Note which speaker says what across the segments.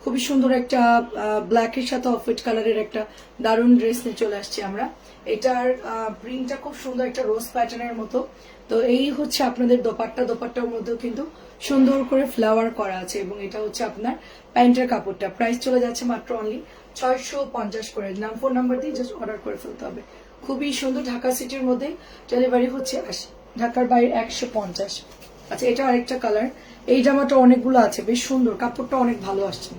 Speaker 1: খুবই সুন্দর একটা ব্ল্যাকের সাথে অফ হোয়াইট কালারের একটা দারুণ ড্রেস নিয়ে চলে আসছি আমরা। এটার প্রিন্টটা খুব সুন্দর, একটা রোজ প্যাটার্নের মতো। তো এই হচ্ছে আপনাদের দোপাট্টার মধ্যেও কিন্তু সুন্দর করে ফ্লাওয়ার করা আছে, এবং এটা হচ্ছে আপনার প্যান্টের কাপড়টা। প্রাইস চলে যাচ্ছে মাত্র অনলি 650 করে। ফোন নাম্বার দিয়ে জাস্ট অর্ডার করে ফেলতে হবে। খুবই সুন্দর, ঢাকা সিটির মধ্যে ডেলিভারি হচ্ছে 80, ঢাকার বাইরে 150। আচ্ছা, এটা আরেকটা কালার। এই জামাটা অনেকগুলো আছে, বেশ সুন্দর, কাপড়টা অনেক ভালো আসছে,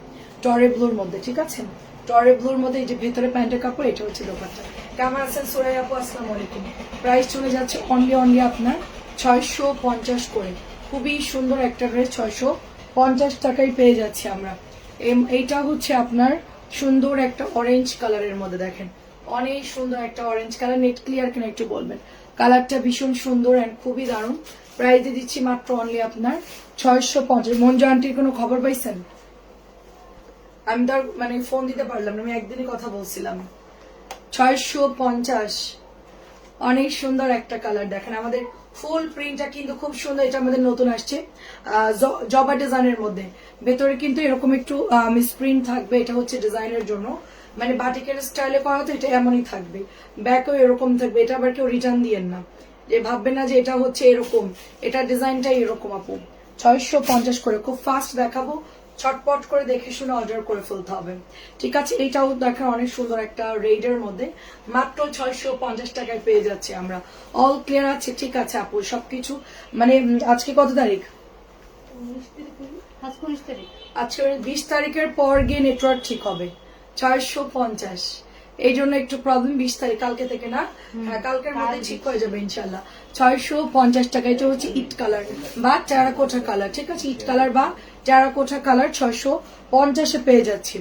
Speaker 1: টরে ব্লুর মধ্যে। ঠিক আছে, টরে ব্লুর মধ্যে এই যে ভেতরে প্যান্টের কাপড়, এটা হচ্ছে দোপাট্টা। কেমন আছেন সোরাই আপু? আসসালামু আলাইকুম। প্রাইস চলে যাচ্ছে অনলি আপনার 650 করে। খুবই সুন্দর একটা ড্রেস 650 টাকায় পেয়ে যাচ্ছি আমরা। এইটা হচ্ছে আপনার সুন্দর একটা অরেঞ্জ কালারের মধ্যে, দেখেন অনেক সুন্দর একটা অরেঞ্জ কালার। নেট ক্লিয়ার কিনা একটু বলবেন। কালারটা ভীষণ সুন্দর অ্যান্ড খুবই দারুণ। প্রাইসে দিচ্ছি মাত্র অনলি আপনার 650। মঞ্জু আন্টির কোনো খবর পাইছেন? আমি তো মানে ফোন দিতে পারলাম না, আমি একদিনই কথা বলছিলাম। 650, অনেক সুন্দর একটা কালার। দেখেন আমাদের ফুল প্রিন্টটা কিন্তু খুব সুন্দর। এটা আমাদের নতুন আসছে জবা ডিজাইনের মধ্যে। ভেতরে কিন্তু এরকম একটু মিসপ্রিন্ট থাকবে, এটা হচ্ছে ডিজাইনের জন্য, মানে বাটিকের স্টাইলে করা, তো এটা এমনই থাকবে। ব্যাকও এরকম থাকবে। এটা আবার কেউ রিটার্ন দিয়েন না, যে ভাববেন না যে এটা হচ্ছে এরকম, এটা ডিজাইনটাই এরকম আপু। 650 করে। খুব ফাস্ট দেখাবো, ছটপট করে দেখে শুনে অর্ডার করে ফেলতে হবে। ঠিক আছে, এইটাও দেখেন অনেক সুন্দর একটা রেডের মধ্যে, মাত্র 650 টাকায় পেয়ে যাচ্ছে আমরা। অল ক্লিয়ার আছে? ঠিক আছে আপু, সবকিছু মানে আজকে কত তারিখ? আজকে 20 তারিখের পর গিয়ে নেটওয়ার্ক ঠিক হবে। 650, এই জন্য একটু প্রবলেম। 20 তারিখ কালকে থেকে না, হ্যাঁ কালকের মধ্যে ঠিক হয়ে যাবে ইনশাল্লাহ। 650 টাকা। এটা হচ্ছে ইট কালার বা টেরাকোটা কালার। ঠিক আছে, ইট কালার বা টেরাকোটা কালার 650-এ পেয়ে যাচ্ছি।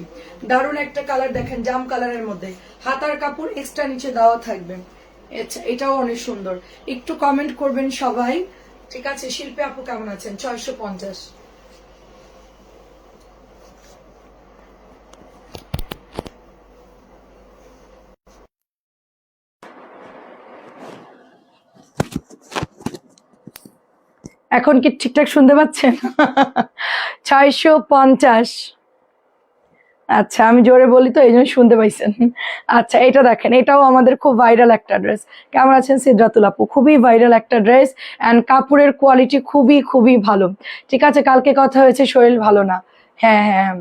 Speaker 1: দারুণ একটা কালার, দেখেন জাম কালারের মধ্যে, হাতার কাপড় এক্সট্রা নিচে দেওয়া থাকবে। আচ্ছা, এটাও অনেক সুন্দর। একটু কমেন্ট করবেন সবাই। ঠিক আছে, শিল্পী আপু কেমন আছেন? 650। এখন কি ঠিকঠাক শুনতে পাচ্ছেন? 650। আচ্ছা, আমি জোরে বলি তো এই জন্য শুনতে পাইছেন। আচ্ছা, এটা দেখেন, এটাও আমাদের খুব ভাইরাল একটা ড্রেস। কেমন আছেন সিদ্ধাতুল আপু? খুবই ভাইরাল একটা ড্রেস, অ্যান্ড কাপড়ের কোয়ালিটি খুবই খুবই ভালো। ঠিক আছে, কালকে কথা হয়েছে, শরীর ভালো না। হ্যাঁ হ্যাঁ হ্যাঁ।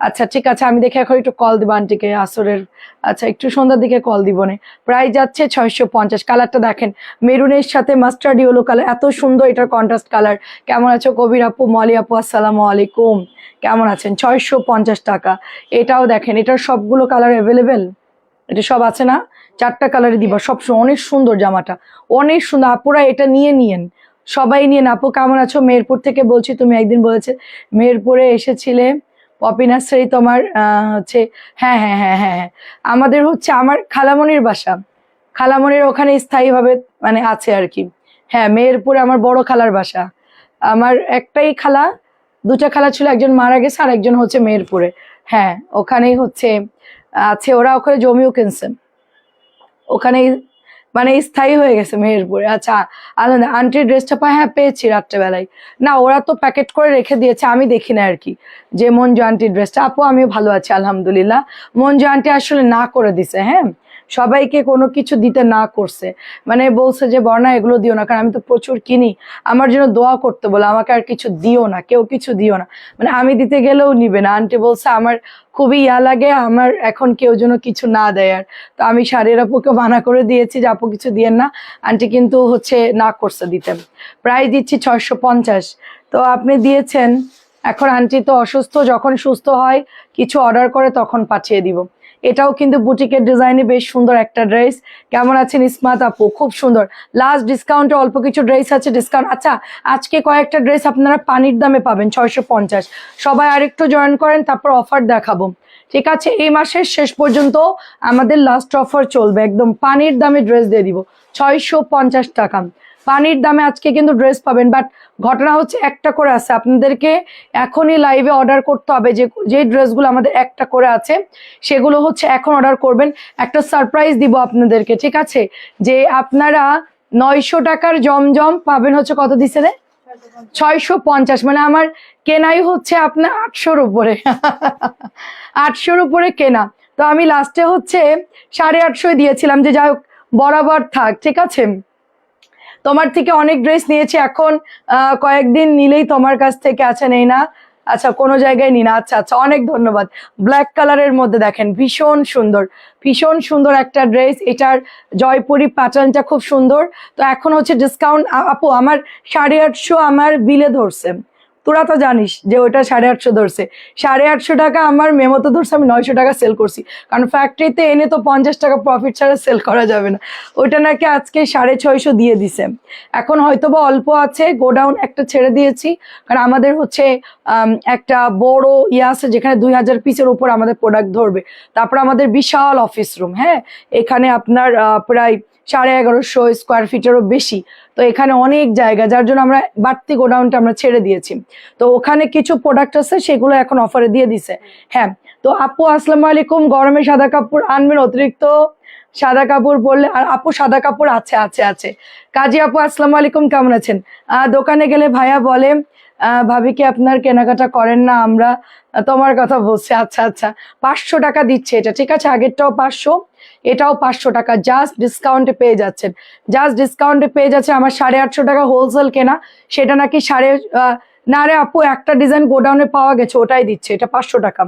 Speaker 1: আচ্ছা ঠিক আছে, আমি দেখে এখন একটু কল দিব আন্টিকে আসরের। আচ্ছা, একটু সন্ধ্যার দিকে কল দিব না। প্রাইস যাচ্ছে 650। কালারটা দেখেন, মেরুনের সাথে মাস্টার্ড ইয়েলো কালার, এত সুন্দর এটার কন্ট্রাস্ট কালার। কেমন আছো কবির আপু? মলি আপু আসসালামু আলাইকুম, কেমন আছেন? 650 টাকা। এটাও দেখেন, এটার সবগুলো কালার অ্যাভেলেবেল, এটা সব আছে না? 4টা কালারে দিবা সবসময়। অনেক সুন্দর জামাটা, অনেক সুন্দর। আপুরা এটা নিয়ে নিয়েন, সবাই নিয়েন। আপু কেমন আছো? মেহেরপুর থেকে বলছি। তুমি একদিন বলেছে মেহেরপুরে এসেছিলে, পপি নার্সারি তোমার হচ্ছে। হ্যাঁ হ্যাঁ হ্যাঁ হ্যাঁ হ্যাঁ, আমাদের হচ্ছে আমার খালামণির বাসা, খালামণির ওখানে স্থায়ীভাবে মানে আছে আর কি। হ্যাঁ, মেহেরপুরে আমার বড় খালার বাসা। আমার একটাই খালা, 2টা খালা ছিল, একজন মারা গেছে আর একজন হচ্ছে মেহেরপুরে। হ্যাঁ, ওখানেই হচ্ছে আছে, ওরা ওখানে জমিও কিনছে, ওখানেই মানে স্থায়ী হয়ে গেছে মেহেরপুরে। আচ্ছা, আলাদা আন্টির ড্রেসটা হ্যাঁ পেয়েছি রাত্রেবেলায়। না, ওরা তো প্যাকেট করে রেখে দিয়েছে, আমি দেখি না আর কি। যে মঞ্জু আন্টির ড্রেসটা, আপু আমিও ভালো আছি আলহামদুলিল্লাহ। মঞ্জু আন্টি আসলে না করে দিছে, হ্যাঁ সবাইকে কোনো কিছু দিতে না করছে, মানে বলছে যে বর্ণা এগুলো দিও না, কারণ আমি তো প্রচুর কিনি, আমার জন্য দোয়া করতে বলে, আমাকে আর কিছু দিও না, কেউ কিছু দিও না। মানে আমি দিতে গেলেও নিবে না। আন্টি বলছে আমার খুবই ইয়া লাগে, আমার এখন কেউ যেন কিছু না দেয়। আর তো আমি শাড়ির আপুকে মানা করে দিয়েছি যে আপু কিছু দিয়েন না। আন্টি কিন্তু হচ্ছে না করছে দিতে। প্রাইস দিচ্ছি 650। তো আপনি দিয়েছেন, এখন আন্টি তো অসুস্থ, যখন সুস্থ হয় কিছু অর্ডার করে তখন পাঠিয়ে দিব। এটাও কিন্তু বুটিকের ডিজাইনে বেশ সুন্দর একটা ড্রেস। কেমন আছেন ইসমাত আপু? খুব সুন্দর। লাস্ট ডিসকাউন্টে অল্প কিছু ড্রেস আছে, ডিসকাউন্ট। আচ্ছা, আজকে কয়েকটা ড্রেস আপনারা পানির দামে পাবেন 650। সবাই আরেকটু জয়েন করেন, তারপর অফার দেখাবো। ঠিক আছে, এই মাসের শেষ পর্যন্ত আমাদের লাস্ট অফার চলবে, একদম পানির দামে ড্রেস দিয়ে দিব 650 টাকা। পানির দামে আজকে কিন্তু ড্রেস পাবেন, বাট ঘটনা হচ্ছে একটা করে আছে, আপনাদেরকে এখনই লাইভে অর্ডার করতে হবে। যে ড্রেসগুলো আমাদের একটা করে আছে সেগুলো হচ্ছে এখন অর্ডার করবেন। একটা সারপ্রাইজ দিব আপনাদেরকে, ঠিক আছে, যে আপনারা 900 টাকার জমজম পাবেন হচ্ছে কত দিছে রে? 650, মানে আমার কেনাই হচ্ছে আপনার 800-র উপরে। 800-র উপরে কেনা। তো আমি লাস্টে হচ্ছে 850 দিয়েছিলাম যে যাই হোক বরাবর থাক, ঠিক আছে। তোমার থেকে অনেক ড্রেস নিয়েছি, এখন কয়েকদিন নিলেই তোমার কাছ থেকে, আচ্ছা নেই না, আচ্ছা কোনো জায়গায় নি না, আচ্ছা আচ্ছা অনেক ধন্যবাদ। ব্ল্যাক কালারের মধ্যে দেখেন ভীষণ সুন্দর, ভীষণ সুন্দর একটা ড্রেস। এটার জয়পুরি প্যাটার্নটা খুব সুন্দর। তো এখন হচ্ছে ডিসকাউন্ট আপু আমার 850 আমার বিলে ধরছে। তোরা তো জানিস যে ওটা 850 ধরছে, 850 টাকা আমার মেমোতে ধরছে, আমি 900 টাকা সেল করছি, কারণ ফ্যাক্টরিতে এনে তো 50 টাকা প্রফিট ছাড়া সেল করা যাবে না। ওইটা নাকি আজকে 650 দিয়ে দিছে। এখন হয়তো বা অল্প আছে, গোডাউন একটা ছেড়ে দিয়েছি, কারণ আমাদের হচ্ছে একটা বড় ইয়ে আছে যেখানে 2000 পিসের উপর আমাদের প্রোডাক্ট ধরবে। তারপর আমাদের বিশাল অফিস রুম, হ্যাঁ, এখানে আপনার প্রায় 1150 স্কোয়ার ফিটেরও বেশি। তো এখানে অনেক জায়গা, যার জন্য আমরা বাড়তি গোডাউনটা আমরা ছেড়ে দিয়েছি। তো ওখানে কিছু প্রোডাক্ট আছে সেগুলো এখন অফারে দিয়ে দিছে। হ্যাঁ, তো আপু আসসালামু আলাইকুম, গরমে সাদা কাপড় আনবেন, অতিরিক্ত সাদা কাপড় পরলে। আর আপু সাদা কাপড় আছে আছে আছে। কাজী আপু আসসালামু আলাইকুম, কেমন আছেন? দোকানে গেলে ভাইয়া বলে ভাবি কি আপনার কেনাকাটা করেন না, আমরা তোমার কথা বলছি। আচ্ছা আচ্ছা, 500 টাকা দিচ্ছে এটা, ঠিক আছে, আগেরটাও 500, এটাও 500 টাকা, জাস্ট ডিসকাউন্টে পেয়ে যাচ্ছেন, জাস্ট ডিসকাউন্টে পেয়ে যাচ্ছে। আমার 850 টাকা হোলসেল কেনা, সেটা নাকি না রে আপু, একটা ডিজাইন গোডাউনে পাওয়া গেছে ওটাই দিচ্ছে, এটা 500 টাকা।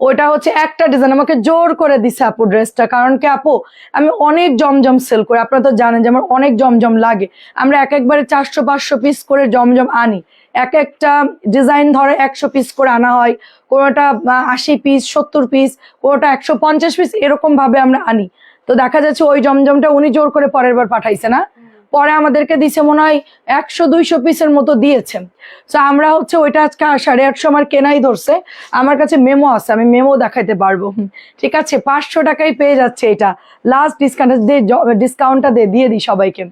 Speaker 1: ওটা হচ্ছে একটা ডিজাইন, আমাকে জোর করে দিছে আপু ড্রেসটা, কারণ কি আপু আমি অনেক জমজম সেল করি, আপনারা তো জানেন যে আমার অনেক জমজম লাগে। আমরা একবারে 400-500 পিস করে জমজম আনি, এক একটা ডিজাইন ধরে 100 পিস করে আনা হয়, কোনোটা 80 পিস, 70 পিস, কোনোটা 150 পিস, এরকম ভাবে আমরা আনি। তো দেখা যাচ্ছে ওই জমজমটা উনি জোর করে পরের বার পাঠাইছে না, পরে আমাদেরকে দিছে মনে হয় 100-200 পিসের মতো দিয়েছে। তো আমরা হচ্ছে ওইটা আজকে 850 আমার কেনাই ধরছে, আমার কাছে মেমো আছে, আমি মেমো দেখাইতে পারবো, ঠিক আছে। 500 টাকায় পেয়ে যাচ্ছে এটা, লাস্ট ডিসকাউন্টটা দিয়ে দিই সবাইকে,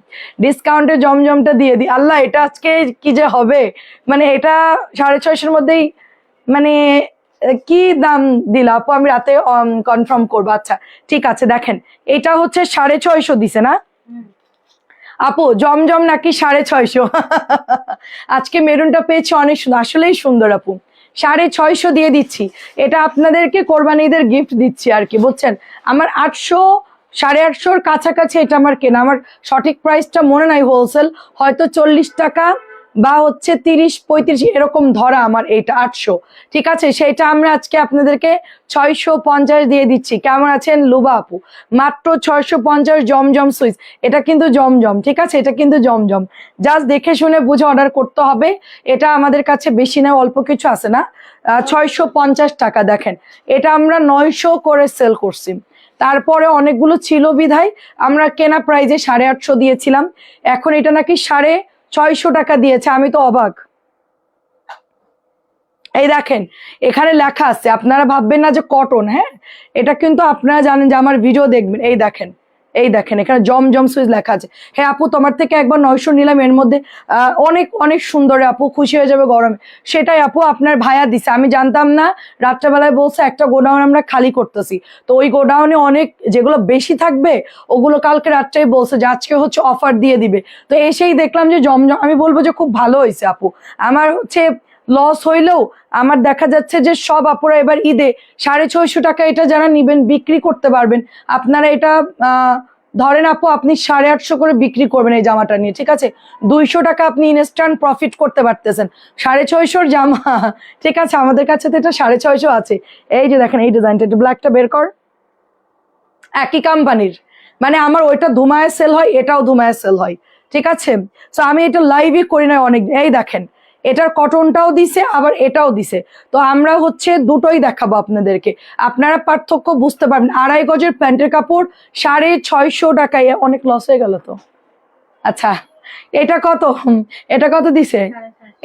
Speaker 1: ডিসকাউন্টের জমজমটা দিয়ে দিই। আল্লাহ, এটা আজকে কি যে হবে, মানে এটা 650-এর মধ্যেই, মানে কি দাম দিল আপু, আমি রাতে কনফার্ম করবো। আচ্ছা ঠিক আছে, দেখেন এটা হচ্ছে 650 দিছে না আপু, জমজম নাকি 650? আজকে মেরুনটা পেয়েছি অনেক সুন্দর, আসলেই সুন্দর আপু, 650 দিয়ে দিচ্ছি। এটা আপনাদেরকে কোরবানিদের গিফট দিচ্ছি আর কি, বুঝছেন। আমার 800 850-র কাছাকাছি এটা আমার কেনা, আমার সঠিক প্রাইসটা মনে নাই, হোলসেল হয়তো 40 টাকা বা হচ্ছে 30-35 এরকম ধরা আমার এইটা 800, ঠিক আছে। সেটা আমরা আজকে আপনাদেরকে 650 দিয়ে দিচ্ছি। কেমন আছেন লুবা আপু? মাত্র 650 জমজম সুইচ, এটা কিন্তু জমজম, ঠিক আছে, এটা কিন্তু জমজম, জাস্ট দেখে শুনে বুঝে অর্ডার করতে হবে। এটা আমাদের কাছে বেশি না, অল্প কিছু আছে না, 650 টাকা। দেখেন এটা আমরা 900 করে সেল করছি, তারপরে অনেকগুলো ছিল বিধায় আমরা কেনা প্রাইজে 850 দিয়েছিলাম, এখন এটা নাকি 650 টাকা দিয়েছে, আমি তো অবাক। এই দেখেন এখানে লেখা আছে, আপনারা ভাববেন না যে কটন, হ্যাঁ, এটা কিন্তু আপনারা জানেন যে আমার ভিডিও দেখবেন, এই দেখেন, এই দেখেন এখানে জমজম সুইচ লেখা আছে। হ্যাঁ আপু, তোমার থেকে একবার 900 নিলাম, এর মধ্যে অনেক অনেক সুন্দর, আপু খুশি হয়ে যাবে গরমে। সেটাই আপু, আপনার ভাইয়া দিছে, আমি জানতাম না, রাত্রেবেলায় বলছে একটা গোডাউন আমরা খালি করতেছি, তো ওই গোডাউনে অনেক যেগুলো বেশি থাকবে ওগুলো কালকে রাত্রেই বলছে যে আজকে হচ্ছে অফার দিয়ে দিবে। তো এসেই দেখলাম যে জমজম, আমি বলবো যে খুব ভালো হয়েছে আপু, আমার হচ্ছে লস হইলেও আমার দেখা যাচ্ছে যে সব আপুরা এবার ঈদে 650 টাকা এটা যারা নিবেন বিক্রি করতে পারবেন। আপনারা এটা ধরেন আপু, আপনি 850 করে বিক্রি করবেন এই জামাটা নিয়ে, ঠিক আছে, 200 টাকা আপনি ইনস্ট্যান্ট প্রফিট করতে পারতেছেন। 650-র জামা, ঠিক আছে, আমাদের কাছে তো এটা 650 আছে। এই যে দেখেন এই ডিজাইনটা, একটু ব্ল্যাকটা বের কর, একই কোম্পানির, মানে আমার ওইটা ধুমায় সেল হয়, এটাও ধুমায় সেল হয়, ঠিক আছে। তো আমি এটা লাইভই করি না অনেক, এই দেখেন এটার কটনটাও দিছে আবার এটাও দিছে, তো আমরা হচ্ছে দুটোই দেখাবো আপনাদেরকে, আপনারা পার্থক্য বুঝতে পারবেন। 2.5 গজের প্যান্টের কাপড় 650 টাকায়, অনেক লস হয়ে গেল তো। আচ্ছা এটা কত, এটা কত দিছে?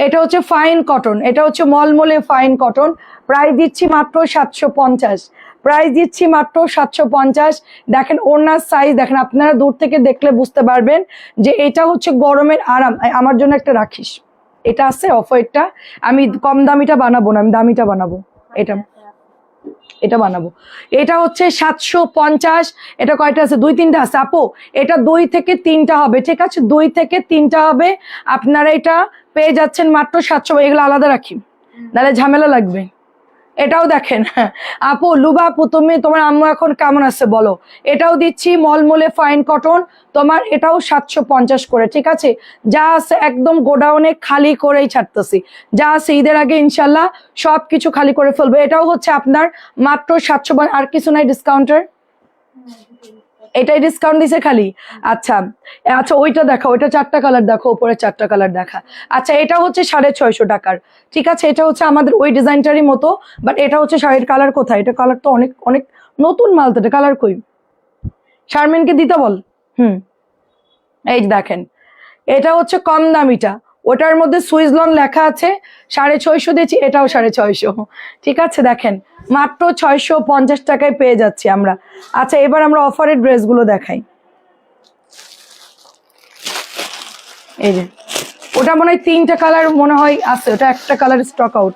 Speaker 1: এটা হচ্ছে ফাইন কটন, এটা হচ্ছে মলমলে ফাইন কটন, প্রাইস দিচ্ছি মাত্র 750, প্রাইস দিচ্ছি মাত্র 750। দেখেন ওড়নার সাইজ দেখেন, আপনারা দূর থেকে দেখলে বুঝতে পারবেন যে এটা হচ্ছে গরমের আরাম। আমার জন্য একটা রাখিস, এটা আছে অফ হোয়াইটটা, আমি কম দামিটা বানাবো না, আমি দামিটা বানাবো, এটা এটা বানাবো। এটা হচ্ছে 750, এটা কয়টা আছে? 2-3টা আছে আপু, এটা 2 থেকে 3টা হবে, ঠিক আছে? 2 থেকে 3টা হবে, আপনারা এটা পেয়ে যাচ্ছেন মাত্র 700। এগুলো আলাদা রাখি, নাহলে ঝামেলা লাগবে। এটাও দেখেন আপু, লুবা আপু তুমি, তোমার আম্মু এখন কেমন আছে বলো? এটাও দিচ্ছি মলমলে ফাইন কটন, তোমার এটাও 750 করে, ঠিক আছে? যা আছে একদম গোডাউনে খালি করেই ছাড়তেছি, যা আছে ঈদের আগে ইনশাল্লাহ সবকিছু খালি করে ফেলবে। এটাও হচ্ছে আপনার মাত্র 700। আর কিছু নাই ডিসকাউন্টের? এটাই ডিসকাউন্ট দিছে খালি? আচ্ছা আচ্ছা, ওইটা দেখো, ওইটা 4টা কালার দেখো, উপরে 4টা কালার দেখা। আচ্ছা, এটা হচ্ছে 650 টাকার, ঠিক আছে? এটা হচ্ছে আমাদের ওই ডিজাইনটারই মতো, বাট এটা হচ্ছে শাড়ির কালার কোথায়? এটা কালার তো অনেক অনেক নতুন মাল, তো এটা কালার কই? শারমিনকে দিতে বল। এই যে দেখেন, এটা হচ্ছে কম দামিটা, ওটার মধ্যে সুইজলন লেখা আছে, 650 দিয়েছি, এটাও 650, ঠিক আছে? দেখেন মাত্র 650 টাকায় পেয়ে যাচ্ছি আমরা। আচ্ছা, এবার আমরা অফারের ড্রেসগুলো দেখাই। এই যে ওটা মনে হয় 3টা কালার মনে হয় আছে, ওটা একটা কালার স্টক আউট।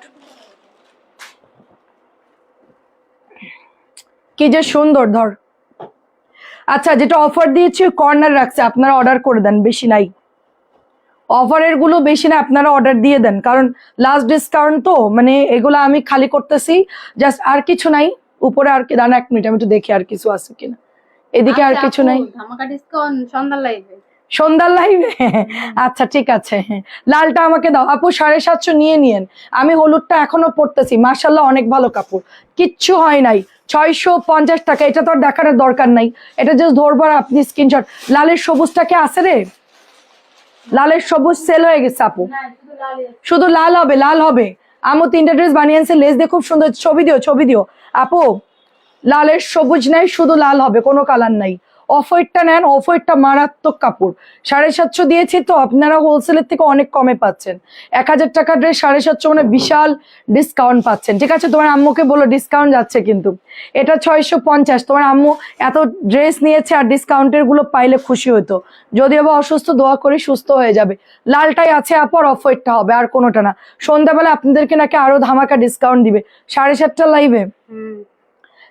Speaker 1: কি যে সুন্দর, ধর। আচ্ছা, যেটা অফার দিয়েছি কর্নার রাখছে, আপনারা অর্ডার করে দেন, বেশি নাই অফারের গুলো, বেশি না, আপনারা অর্ডার দিয়ে দেন, কারণ লাস্ট ডিসকাউন্ট তো, মানে এগুলো আমি খালি করতেছি জাস্ট, আর কিছু নাই উপরে। আর কি দাঁড়া 1 মিনিট, আমি একটু দেখি আর কিছু আছে কিনা। এদিকে আর কিছু নাই?
Speaker 2: ধামাকা ডিসকাউন্ট সন্ধ্যার লাইভে।
Speaker 1: সন্ধ্যার লাইভে? আচ্ছা ঠিক আছে, লালটা আমাকে দাও আপু, 750 নিয়ে নিয়েন। আমি হলুদটা এখনো পরতেছি, মার্শাল্লাহ অনেক ভালো কাপড়, কিচ্ছু হয় নাই। 650 টাকা, এটা তো আর দেখার দরকার নাই, এটা জাস্ট ধরবার আপনি স্ক্রিনশট। লালের সবুজটাকে আছে রে? লালের সবুজ সেল হয়ে গেছে আপু, শুধু লাল হবে, লাল হবে। আমু 3টা ড্রেস বানিয়েছে, লেস দিয়ে খুব সুন্দর, ছবি দিও, ছবি দিও আপু। লালের সবুজ নাই, শুধু লাল হবে, কোনো কালার নাই। অফ হোয়াইটটা নেন, অফ হোয়াইটটা মারাত্মক কাপড়। 750 দিয়েছি তো, আপনারা হোলসেলের থেকে অনেক কমে পাচ্ছেন। 1000 টাকা ড্রেস 750, মানে বিশাল ডিসকাউন্ট পাচ্ছেন, ঠিক আছে? তোমার আম্মুকে বলো ডিসকাউন্ট যাচ্ছে কিন্তু। এটা 650, তোমার আম্মু এত ড্রেস নিয়েছে, আর ডিসকাউন্টের গুলো পাইলে খুশি হতো। যদিও বা অসুস্থ, দোয়া করি সুস্থ হয়ে যাবে। লালটাই আছে আপর, অফ হোয়াইটটা হবে, আর কোনোটা না। সন্ধ্যাবেলা আপনাদেরকে নাকি আরো ধামাকা ডিসকাউন্ট দিবে 7:30 লাইভে।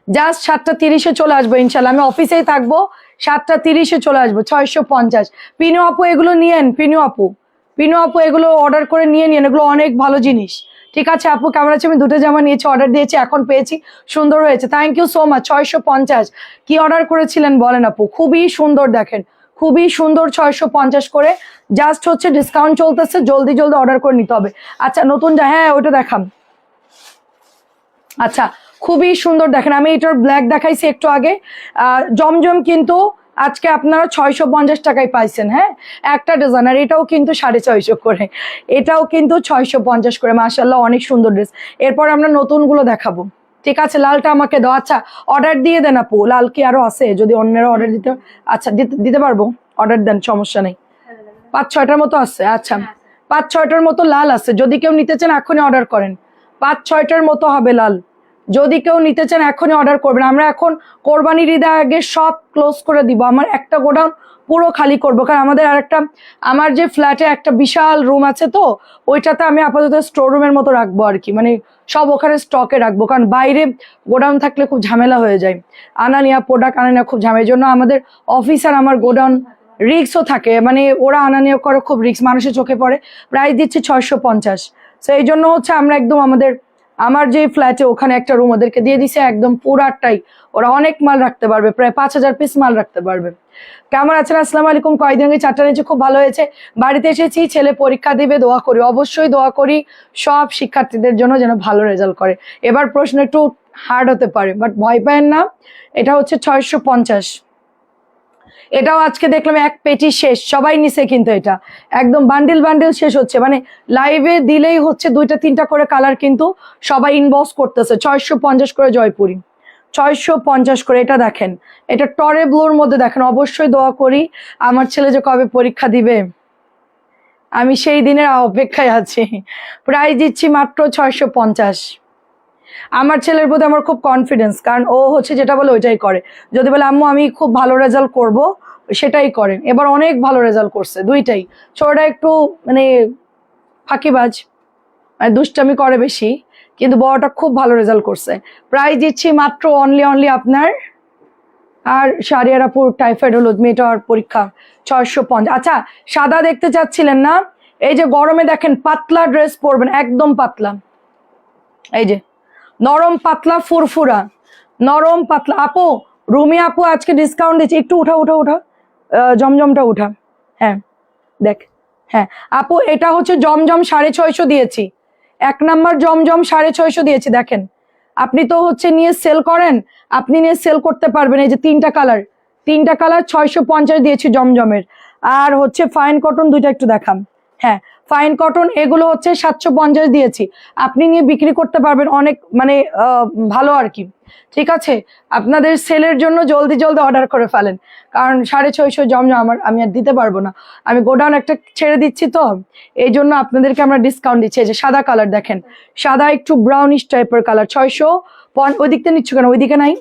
Speaker 1: জাস্ট 7:30 চলে আসবো ইনশাল্লাহ, আমি অফিসেই থাকবো, 7:30 চলে আসবো। 650। পিনু আপু এগুলো নিয়েন, পিনু আপু, পিনু আপু এগুলো অর্ডার করে নিয়ে নিন, এগুলো অনেক ভালো জিনিস, ঠিক আছে? আপু কেমন আছে? আমি 2টা জামা নিয়েছি, অর্ডার দিয়েছি, এখন পেয়েছি, সুন্দর হয়েছে, থ্যাংক ইউ সো মাচ। 650 কি অর্ডার করেছিলেন বলেন আপু? খুবই সুন্দর, দেখেন খুবই সুন্দর, 650 করে। জাস্ট হচ্ছে ডিসকাউন্ট চলতেছে, জলদি জলদি অর্ডার করে নিতে হবে। আচ্ছা নতুন হ্যাঁ ওইটা দেখাম। আচ্ছা, খুবই সুন্দর, দেখেন আমি এটার ব্ল্যাক দেখাইছি একটু আগে। জমজম কিন্তু আজকে আপনারা 650 টাকায় পাইছেন, হ্যাঁ একটা ডিজাইন। আর এটাও কিন্তু 650 করে, এটাও কিন্তু 650 করে, মাশাআল্লাহ অনেক সুন্দর ড্রেস। এরপর আমরা নতুন গুলো দেখাবো, ঠিক আছে? লালটা আমাকে দাও। আচ্ছা অর্ডার দিয়ে দেন আপু, লাল কি আরো আছে? যদি অন্যরা অর্ডার দিতে, আচ্ছা দিতে পারবো, অর্ডার দেন, সমস্যা নেই। 5-6টার মতো আছে, আচ্ছা 5-6টার মতো লাল আছে, যদি কেউ নিতে চান এখনই অর্ডার করেন। 5-6টার মতো হবে লাল, যদি কেউ নিতে চান এখনই অর্ডার করবেন। আমরা এখন কোরবানির ঈদের আগে সব ক্লোজ করে দিব, আমার একটা গোডাউন পুরো খালি করবো, কারণ আমাদের আরেকটা, আমার যে ফ্ল্যাটে একটা বিশাল রুম আছে, তো ওইটাতে আমি আপাতত স্টোর রুমের মতো রাখবো আর কি, মানে সব ওখানে স্টকে রাখবো, কারণ বাইরে গোডাউন থাকলে খুব ঝামেলা হয়ে যায়, আনা নেওয়া প্রোডাক্ট আনা নেওয়া খুব ঝামেলা। এই জন্য আমাদের অফিস আর আমার গোডাউন রিক্সও থাকে, মানে ওরা আনা নেওয়া করে খুব রিক্স, মানুষের চোখে পড়ে। প্রাইস দিচ্ছি 650। তো এই জন্য হচ্ছে আমরা একদম আমার যে ফ্ল্যাটে ওখানে একটা রুম ওদেরকে দিয়ে দিছে, একদম পুরাটাই ওরা অনেক মাল রাখতে পারবে, প্রায় 5000 পিস মাল রাখতে পারবে। কেমন আছেন? আসসালামু আলাইকুম। কয়েকদিন আগে 4টা নিয়েছে, খুব ভালো হয়েছে। বাড়িতে এসেছি, ছেলে পরীক্ষা দিবে, দোয়া করি, অবশ্যই দোয়া করি সব শিক্ষার্থীদের জন্য যেন ভালো রেজাল্ট করে। এবার প্রশ্ন একটু হার্ড হতে পারে, বাট ভয় পায়েন না। এটা হচ্ছে 650, এটাও আজকে দেখলাম 1 পেটি শেষ, সবাই নিছে কিন্তু এটা একদম বান্ডিল বান্ডিল শেষ হচ্ছে, মানে লাইভে দিলেই হচ্ছে 2-3টা করে কালার, কিন্তু সবাই ইনবক্স করতেছে। 650 করে জয়পুরি, 650 করে। এটা দেখেন, এটা টরে ব্লুর মধ্যে, দেখেন অবশ্যই দোয়া করি আমার ছেলে যে কবে পরীক্ষা দিবে, আমি সেই দিনের অপেক্ষায় আছি। প্রাইস দিচ্ছি মাত্র 650। আমার ছেলের প্রতি আমার খুব কনফিডেন্স, কারণ ও হচ্ছে যেটা বলে ওইটাই করে। যদি বলে আম্মু আমি খুব ভালো রেজাল্ট করব, সেটাই করেন। এবার অনেক ভালো রেজাল্ট করছে দুইটাই। ছোটটা একটু মানে ফাঁকিবাজ, মানে দুষ্টামি করে বেশি, কিন্তু বড়টা খুব ভালো রেজাল্ট করছে। প্রাইস দিচ্ছি মাত্র অনলি আপনার, আর শারিয়ার আপুর টাইফয়েড হলো, মেয়েটার পরীক্ষা 650। আচ্ছা, সাদা দেখতে চাচ্ছিলেন না? এই যে গরমে দেখেন পাতলা ড্রেস পরবেন, একদম পাতলা, এই যে নরম পাতলা ফুরফুরা, নরম পাতলা। আপু, রুমি আপু আজকে ডিসকাউন্ট দিচ্ছি, একটু উঠা উঠা উঠা, জমজমটা উঠা। হ্যাঁ দেখ, হ্যাঁ আপু এটা হচ্ছে জমজম 650 দিয়েছি, 1 নাম্বার জমজম 650 দিয়েছি। দেখেন আপনি তো হচ্ছে নিয়ে সেল করেন, আপনি নিয়ে সেল করতে পারবেন। এই যে 3টা কালার, 650 দিয়েছি জমজমের। আর হচ্ছে ফাইন কটন দুইটা একটু দেখাম। হ্যাঁ ফাইন কটন এগুলো হচ্ছে 750 দিয়েছি, আপনি নিয়ে বিক্রি করতে পারবেন অনেক, মানে ভালো আর কি। ঠিক আছে, আপনাদের সেলের জন্য জলদি জলদি অর্ডার করে ফেলেন, কারণ 650 জমজম আমি আর দিতে পারবো না, আমি গোডাউন একটা ছেড়ে দিচ্ছি, তো এই জন্য আপনাদেরকে আমরা ডিসকাউন্ট দিচ্ছি। এই যে সাদা কালার দেখেন, সাদা একটু ব্রাউনিশ টাইপের কালার, 650। ওই দিকটা নিচ্ছ কেন? ওইদিকে নাই,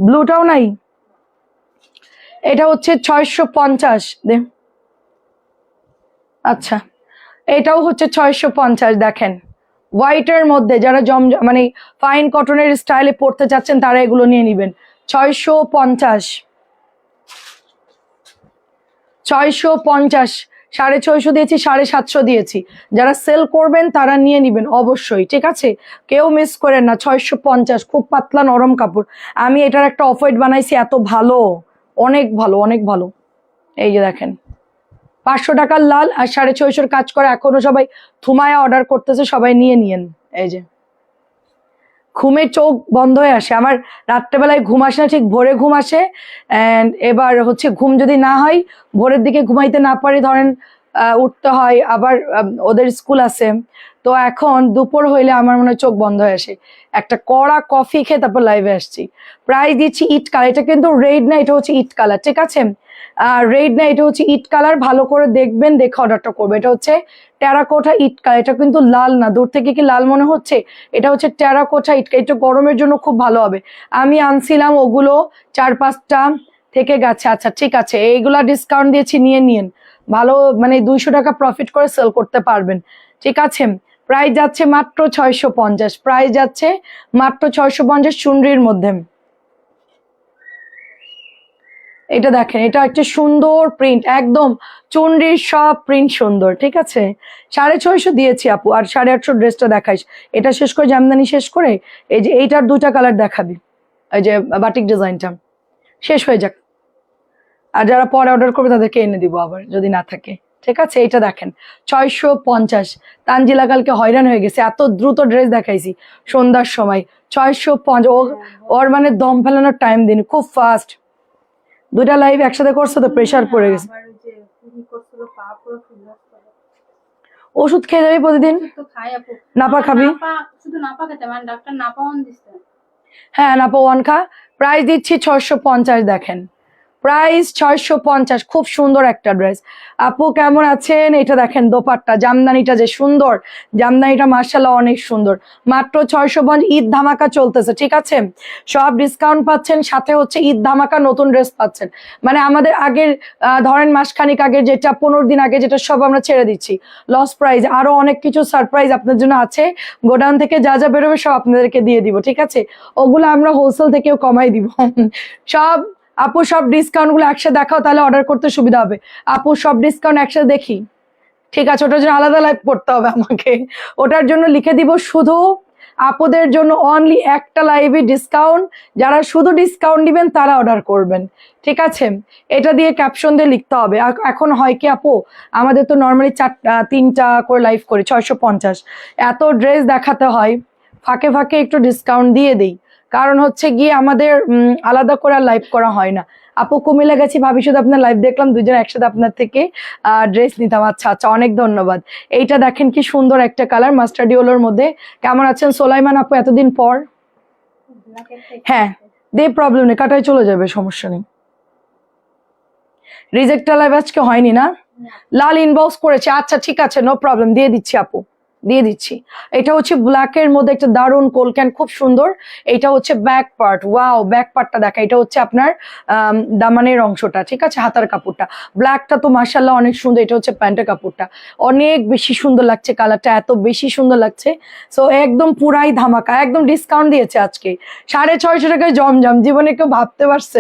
Speaker 1: ব্লুটাও নাই, এটা হচ্ছে 650 দে। আচ্ছা, এটাও হচ্ছে 650। দেখেন হোয়াইটের মধ্যে যারা মানে ফাইন কটনের স্টাইলে পড়তে চাচ্ছেন তারা এগুলো নিয়ে নিবেন। 650, 650, 650 দিয়েছি, 750 দিয়েছি। যারা সেল করবেন তারা নিয়ে নিবেন অবশ্যই, ঠিক আছে, কেউ মিস করেন না। 650, খুব পাতলা নরম কাপড়। আমি এটার একটা অফ হোয়াইট বানাইছি, এত ভালো, অনেক ভালো, অনেক ভালো। এই যে দেখেন 500 টাকার লাল আর 650 কাজ করে, এখনো সবাই থুমায়া অর্ডার করতেছে, সবাই নিয়ে নিয়েন। এই যে ঘুমে চোখ বন্ধ হয়ে আসে আমার, রাত্রেবেলায় ঘুম আসে না, ঠিক ভোরে ঘুম আসে। অ্যান্ড এবার হচ্ছে ঘুম যদি না হয়, ভোরের দিকে ঘুমাইতে না পারি, ধরেন উঠতে হয়, আবার ওদের স্কুল আছে, তো এখন দুপুর হইলে আমার মনে হয় চোখ বন্ধ হয়ে আসে। একটা কড়া কফি খেয়ে তারপর লাইভে আসছি। প্রাইস দিচ্ছি ইট কালার, এটা কিন্তু রেড না, এটা হচ্ছে ইট কালার, ঠিক আছে, রেড না, এটা হচ্ছে ইট কালার। ভালো করে দেখবেন, দেখে অর্ডারটা করবে। এটা হচ্ছে টেরাকোটা ইট কালার, এটা কিন্তু লাল না, দূর থেকে কি লাল মনে হচ্ছে? এটা হচ্ছে টেরাকোটা ইট কালার, এটা গরমের জন্য খুব ভালো হবে। আমি আনছিলাম ওগুলো 4-5টা থেকে গেছে। আচ্ছা ঠিক আছে, এইগুলা ডিসকাউন্ট দিয়েছি, নিয়ে নিন, ভালো, মানে 200 টাকা প্রফিট করে সেল করতে পারবেন, ঠিক আছে। প্রাইস যাচ্ছে মাত্র 650, প্রাইস যাচ্ছে মাত্র 650 চুনরির মধ্যে। এটা দেখেন, এটা একটা সুন্দর প্রিন্ট, একদম চুনরির সব প্রিন্ট সুন্দর, ঠিক আছে। 650 দিয়েছি আপু, আর 850 ড্রেসটা দেখাইস। এটা শেষ করে, জামদানি শেষ করে, এই যে এইটার 2টা কালার দেখাবি, এই যে বাটিক ডিজাইনটা শেষ হয়ে যাক, আর যারা পরে অর্ডার করবে তাদেরকে এনে দিব আবার যদি না থাকে, ঠিক আছে। এইটা দেখেন 650, তানজিলা কালকে হয়রান হয়ে গেছে, এত দ্রুত ড্রেস দেখাইছি সন্ধ্যার সময়। 650, ওর মানে দম ফেলানোর টাইম দিন, খুব ফাস্ট। 2টা লাইভ একসাথে করছে তো প্রেশার পড়ে গেছে। ওষুধ খেয়ে যাবি প্রতিদিন? নাপা খাবি?
Speaker 2: শুধু নাপা খেতে, মানে ডাক্তার নাপা অন দিচ্ছে।
Speaker 1: হ্যাঁ নাপা 1 খা। প্রাইস দিচ্ছি 650, দেখেন প্রাইস 650, খুব সুন্দর একটা ড্রেস। আপু কেমন আছেন? এটা দেখেন দোপাট্টা, জামদানিটা যে সুন্দর, জামদানিটা মার্শাল্লাহ অনেক সুন্দর। মাত্র 650, ঈদ ধামাকা চলতেছে, ঠিক আছে, সব ডিসকাউন্ট পাচ্ছেন, সাথে হচ্ছে ঈদ ধামাকা নতুন ড্রেস পাচ্ছেন। মানে আমাদের আগের ধরেন মাসখানিক আগের যেটা, 15 দিন আগে যেটা, সব আমরা ছেড়ে দিচ্ছি লস প্রাইস। আরো অনেক কিছু সারপ্রাইজ আপনার জন্য আছে, গোডাউন থেকে যা যা বেরোবে সব আপনাদেরকে দিয়ে দিব, ঠিক আছে, ওগুলো আমরা হোলসেল থেকেও কমাই দিব সব। আপু সব ডিসকাউন্ট গুলো একসাথে দেখাও, তাহলে অর্ডার করতে সুবিধা হবে। আপু সব ডিসকাউন্ট একসাথে দেখি, ঠিক আছে, ওটার জন্য আলাদা লাইভ করতে হবে আমাকে, ওটার জন্য লিখে দিব শুধু আপুদের জন্য অনলি একটা লাইভে ডিসকাউন্ট, যারা শুধু ডিসকাউন্ট দিবেন তারা অর্ডার করবেন, ঠিক আছে। এটা দিয়ে ক্যাপশন দিয়ে লিখতে হবে। এখন হয় কি আপু, আমাদের তো নর্মালি 3টা করে লাইভ করি, 650, এত ড্রেস দেখাতে হয়, ফাঁকে ফাঁকে একটু ডিসকাউন্ট দিয়ে দিই, কারণ হচ্ছে গিয়ে আমাদের আলাদা করে আর লাইভ করা হয় না। আপু কুমিল্লা গেছি, ভাবি শুধু আপনার লাইভ দেখলাম, দুজন একসাথে আপনার থেকে ড্রেস নিতাম। আচ্ছা আচ্ছা, অনেক ধন্যবাদ। এইটা দেখেন কি সুন্দর একটা কালার, মাস্টার্ড ইয়েলোর মধ্যে। কেমন আছেন সোলাইমান আপু, এতদিন পর? হ্যাঁ দে, প্রবলেম নেই, কাটায় চলে যাবে, সমস্যা নেই। রিজেক্ট লাইভ আজকে হয়নি না? লাল ইনবক্স করেছে, আচ্ছা ঠিক আছে, নো প্রবলেম, দিয়ে দিচ্ছি আপু, দিয়ে দিচ্ছি। এটা হচ্ছে ব্ল্যাকের মধ্যে একটা দারুণ কোলক্যান, খুব সুন্দর। এটা হচ্ছে ব্যাক পার্ট, ওয়াও ব্যাক পার্টটা দেখা। এটা হচ্ছে আপনার দামানের অংশটা, ঠিক আছে, হাতার কাপড়টা। ব্ল্যাকটা তো মার্শাল্লাহ অনেক সুন্দর। এটা হচ্ছে প্যান্টের কাপড়টা, অনেক বেশি সুন্দর লাগছে, কালারটা এত বেশি সুন্দর লাগছে। সো একদম পুরাই ধামাকা, একদম ডিসকাউন্ট দিয়েছে আজকে 650 টাকায় জমজম। জীবনে কেউ ভাবতে পারছে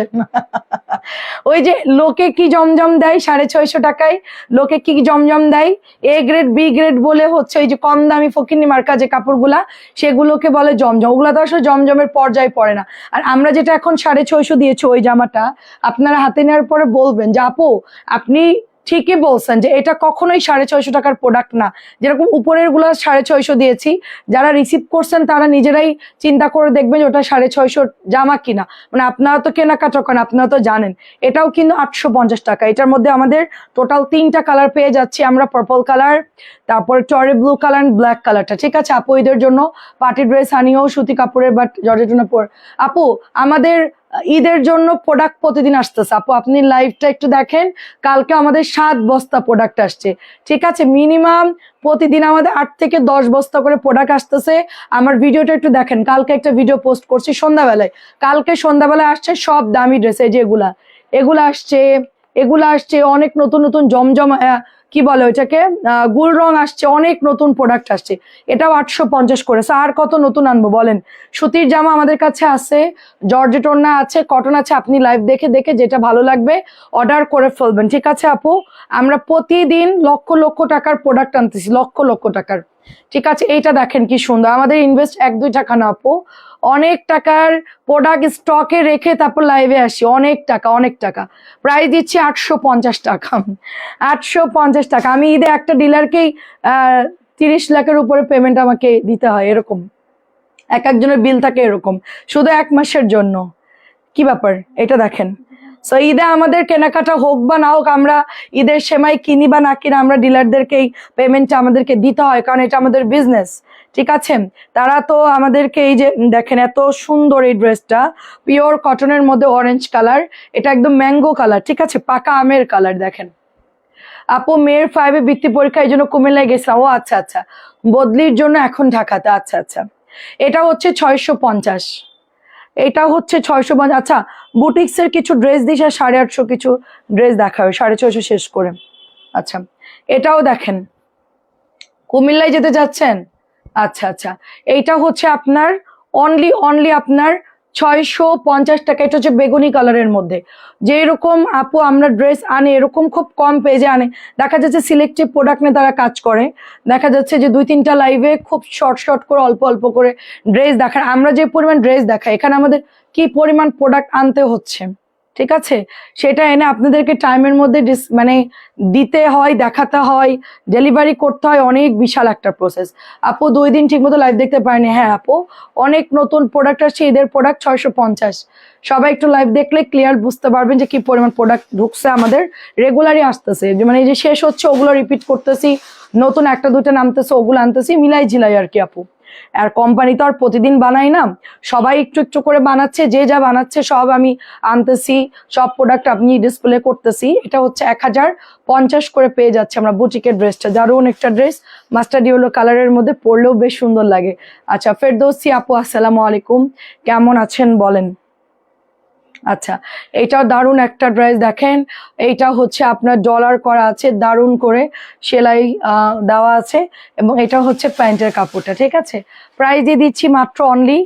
Speaker 1: ওই যে লোকে কি জমজম দেয় 650 টাকায়, লোকে কি জমজম দেয়, এ গ্রেড বি গ্রেড বলে হচ্ছে ওই যে কম দামি ফকিন্নি মার্কা যে কাপড়গুলা, সেগুলোকে বলে জমজম। ওগুলা তো আসলে জমজমের পর্যায়ে পড়ে না। আর আমরা যেটা এখন 650 দিয়েছি ওই জামাটা, আপনারা হাতে নেওয়ার পরে বলবেন যে আপু আপনি ঠিকই বলছেন যে এটা কখনোই 650 টাকার প্রোডাক্ট না। যেরকম উপরের গুলা 650 দিয়েছি, যারা রিসিভ করছেন তারা নিজেরাই চিন্তা করে দেখবেন যে ওটা 650 জামা কিনা, মানে আপনারা তো কেনাকাটা করেন, আপনারা তো জানেন। এটাও কিন্তু 850 টাকা। এটার মধ্যে আমাদের টোটাল 3টা কালার পেয়ে যাচ্ছি আমরা, পার্পল কালার, তারপর টরে ব্লু কালার, ব্ল্যাক কালারটা, ঠিক আছে আপু। ঈদের জন্য পার্টি ড্রেস আনিও সুতি কাপড়ের, বাট জর্জের জন্য আপু আমাদের ঈদের জন্য প্রোডাক্ট প্রতিদিন আসতেছে আপু, আপনি লাইভটা একটু দেখেন। কালকে আমাদের 7 বস্তা প্রোডাক্ট আসছে, ঠিক আছে। মিনিমাম প্রতিদিন আমাদের 8 থেকে 10 বস্তা করে প্রোডাক্ট আসতেছে। আমার ভিডিওটা একটু দেখেন, কালকে একটা ভিডিও পোস্ট করছি সন্ধ্যাবেলায়। কালকে সন্ধ্যাবেলায় আসছে সব দামি ড্রেস, এই যে এগুলা আসছে, এগুলা আসছে অনেক নতুন নতুন জমজম, কি বলে ওইটাকে, গুল রং আসছে, অনেক নতুন প্রোডাক্ট আসছে। এটাও 850 করে। আর কত নতুন আনবো বলেন। সুতির জামা আমাদের কাছে আছে, জর্জেট ওড়না আছে, কটন আছে। আপনি লাইভ দেখে দেখে যেটা ভালো লাগবে অর্ডার করে ফেলবেন, ঠিক আছে আপু। আমরা প্রতিদিন লক্ষ লক্ষ টাকার প্রোডাক্ট আনতেছি, লক্ষ লক্ষ টাকার, ঠিক আছে। এইটা দেখেন কি সুন্দর, আমাদের ইনভেস্ট 1-2 টাকা না আপু, অনেক টাকার প্রোডাক্ট স্টকে রেখে তারপর লাইভে আসি। অনেক টাকা, অনেক টাকা। প্রাইস দিচ্ছি 850 টাকা, 850 টাকা। আমি ঈদে একটা ডিলারকেই 30 লাখের উপরে পেমেন্ট আমাকে দিতে হয়, এরকম এক একজনের বিল থাকে এরকম, শুধু 1 মাসের জন্য। কি ব্যাপার এটা দেখেন। সো ঈদে আমাদের কেনাকাটা হোক বা না হোক, আমরা ঈদের সেমাই কিনি বা না কিনা, আমরা ডিলারদেরকেই পেমেন্টটা আমাদেরকে দিতে হয়, কারণ এটা আমাদের বিজনেস, ঠিক আছে। তারা তো আমাদেরকে, এই যে দেখেন এত সুন্দর এই ড্রেসটা, পিওর কটনের মধ্যে অরেঞ্জ কালার, এটা একদম ম্যাঙ্গো কালার, ঠিক আছে, পাকা আমের কালার। দেখেন আপু মেয়ের 5-এ বৃত্তি পরীক্ষা, এই জন্য কুমিল্লায় গেছিলাম। ও আচ্ছা আচ্ছা, বদলির জন্য এখন ঢাকাতে, আচ্ছা আচ্ছা। এটা হচ্ছে 650, এটা হচ্ছে 650। আচ্ছা বুটিক্সের কিছু ড্রেস দিস আর 850 কিছু ড্রেস দেখাবে 650 শেষ করে। আচ্ছা এটাও দেখেন, কুমিল্লায় যেতে চাচ্ছেন, আচ্ছা আচ্ছা। এইটা হচ্ছে আপনার অনলি আপনার 650 টাকা। এটা হচ্ছে বেগুনি কালারের মধ্যে। যে এরকম আপু আমরা ড্রেস আনে, এরকম খুব কম পেজে আনে, দেখা যাচ্ছে সিলেক্টিভ প্রোডাক্ট নিয়ে তারা কাজ করে। দেখা যাচ্ছে যে 2-3টা লাইভে খুব শর্ট শর্ট করে অল্প অল্প করে ড্রেস দেখায়। আমরা যে পরিমাণ ড্রেস দেখাই, এখানে আমাদের কি পরিমাণ প্রোডাক্ট আনতে হচ্ছে, ঠিক আছে, সেটা এনে আপনাদেরকে টাইমের মধ্যে মানে দিতে হয়, দেখাতে হয়, ডেলিভারি করতে হয়, অনেক বিশাল একটা প্রসেস। আপু 2 দিন ঠিক মতো লাইভ দেখতে পারেনি। হ্যাঁ আপু, অনেক নতুন প্রোডাক্ট আসছে, ঈদের প্রোডাক্ট 650। সবাই একটু লাইভ দেখলে ক্লিয়ার বুঝতে পারবেন যে কি পরিমাণ প্রোডাক্ট ঢুকছে আমাদের, রেগুলারই আসতেছে। মানে এই যে শেষ হচ্ছে ওগুলো রিপিট করতেছি, নতুন 1-2টা নামতেছে, ওগুলো আনতেছি, মিলাই ঝিলাই আর কি আপু। আর কোম্পানি তো আর প্রতিদিন বানাই না, সবাই একটু একটু করে বানাচ্ছে, যে যা বানাচ্ছে সব আমি আনতেছি, সব প্রোডাক্ট আপনি ডিসপ্লে করতেছি। এটা হচ্ছে 1050 করে পেয়ে যাচ্ছে আমরা বুটিকের ড্রেসটা, দারুণ একটা ড্রেস, মাস্টার্ড ইয়েলো কালারের মধ্যে, পরলেও বেশ সুন্দর লাগে। আচ্ছা ফেরদৌসী আপু আসসালামু আলাইকুম, কেমন আছেন বলেন। আচ্ছা এইটাও দারুণ একটা ড্রেস দেখেন, এইটা হচ্ছে আপনার ডলার করা আছে, দারুণ করে সেলাই দেওয়া আছে, এবং এটা হচ্ছে প্যান্টের কাপড়টা, ঠিক আছে। প্রাইস দিয়ে দিচ্ছি মাত্র অনলি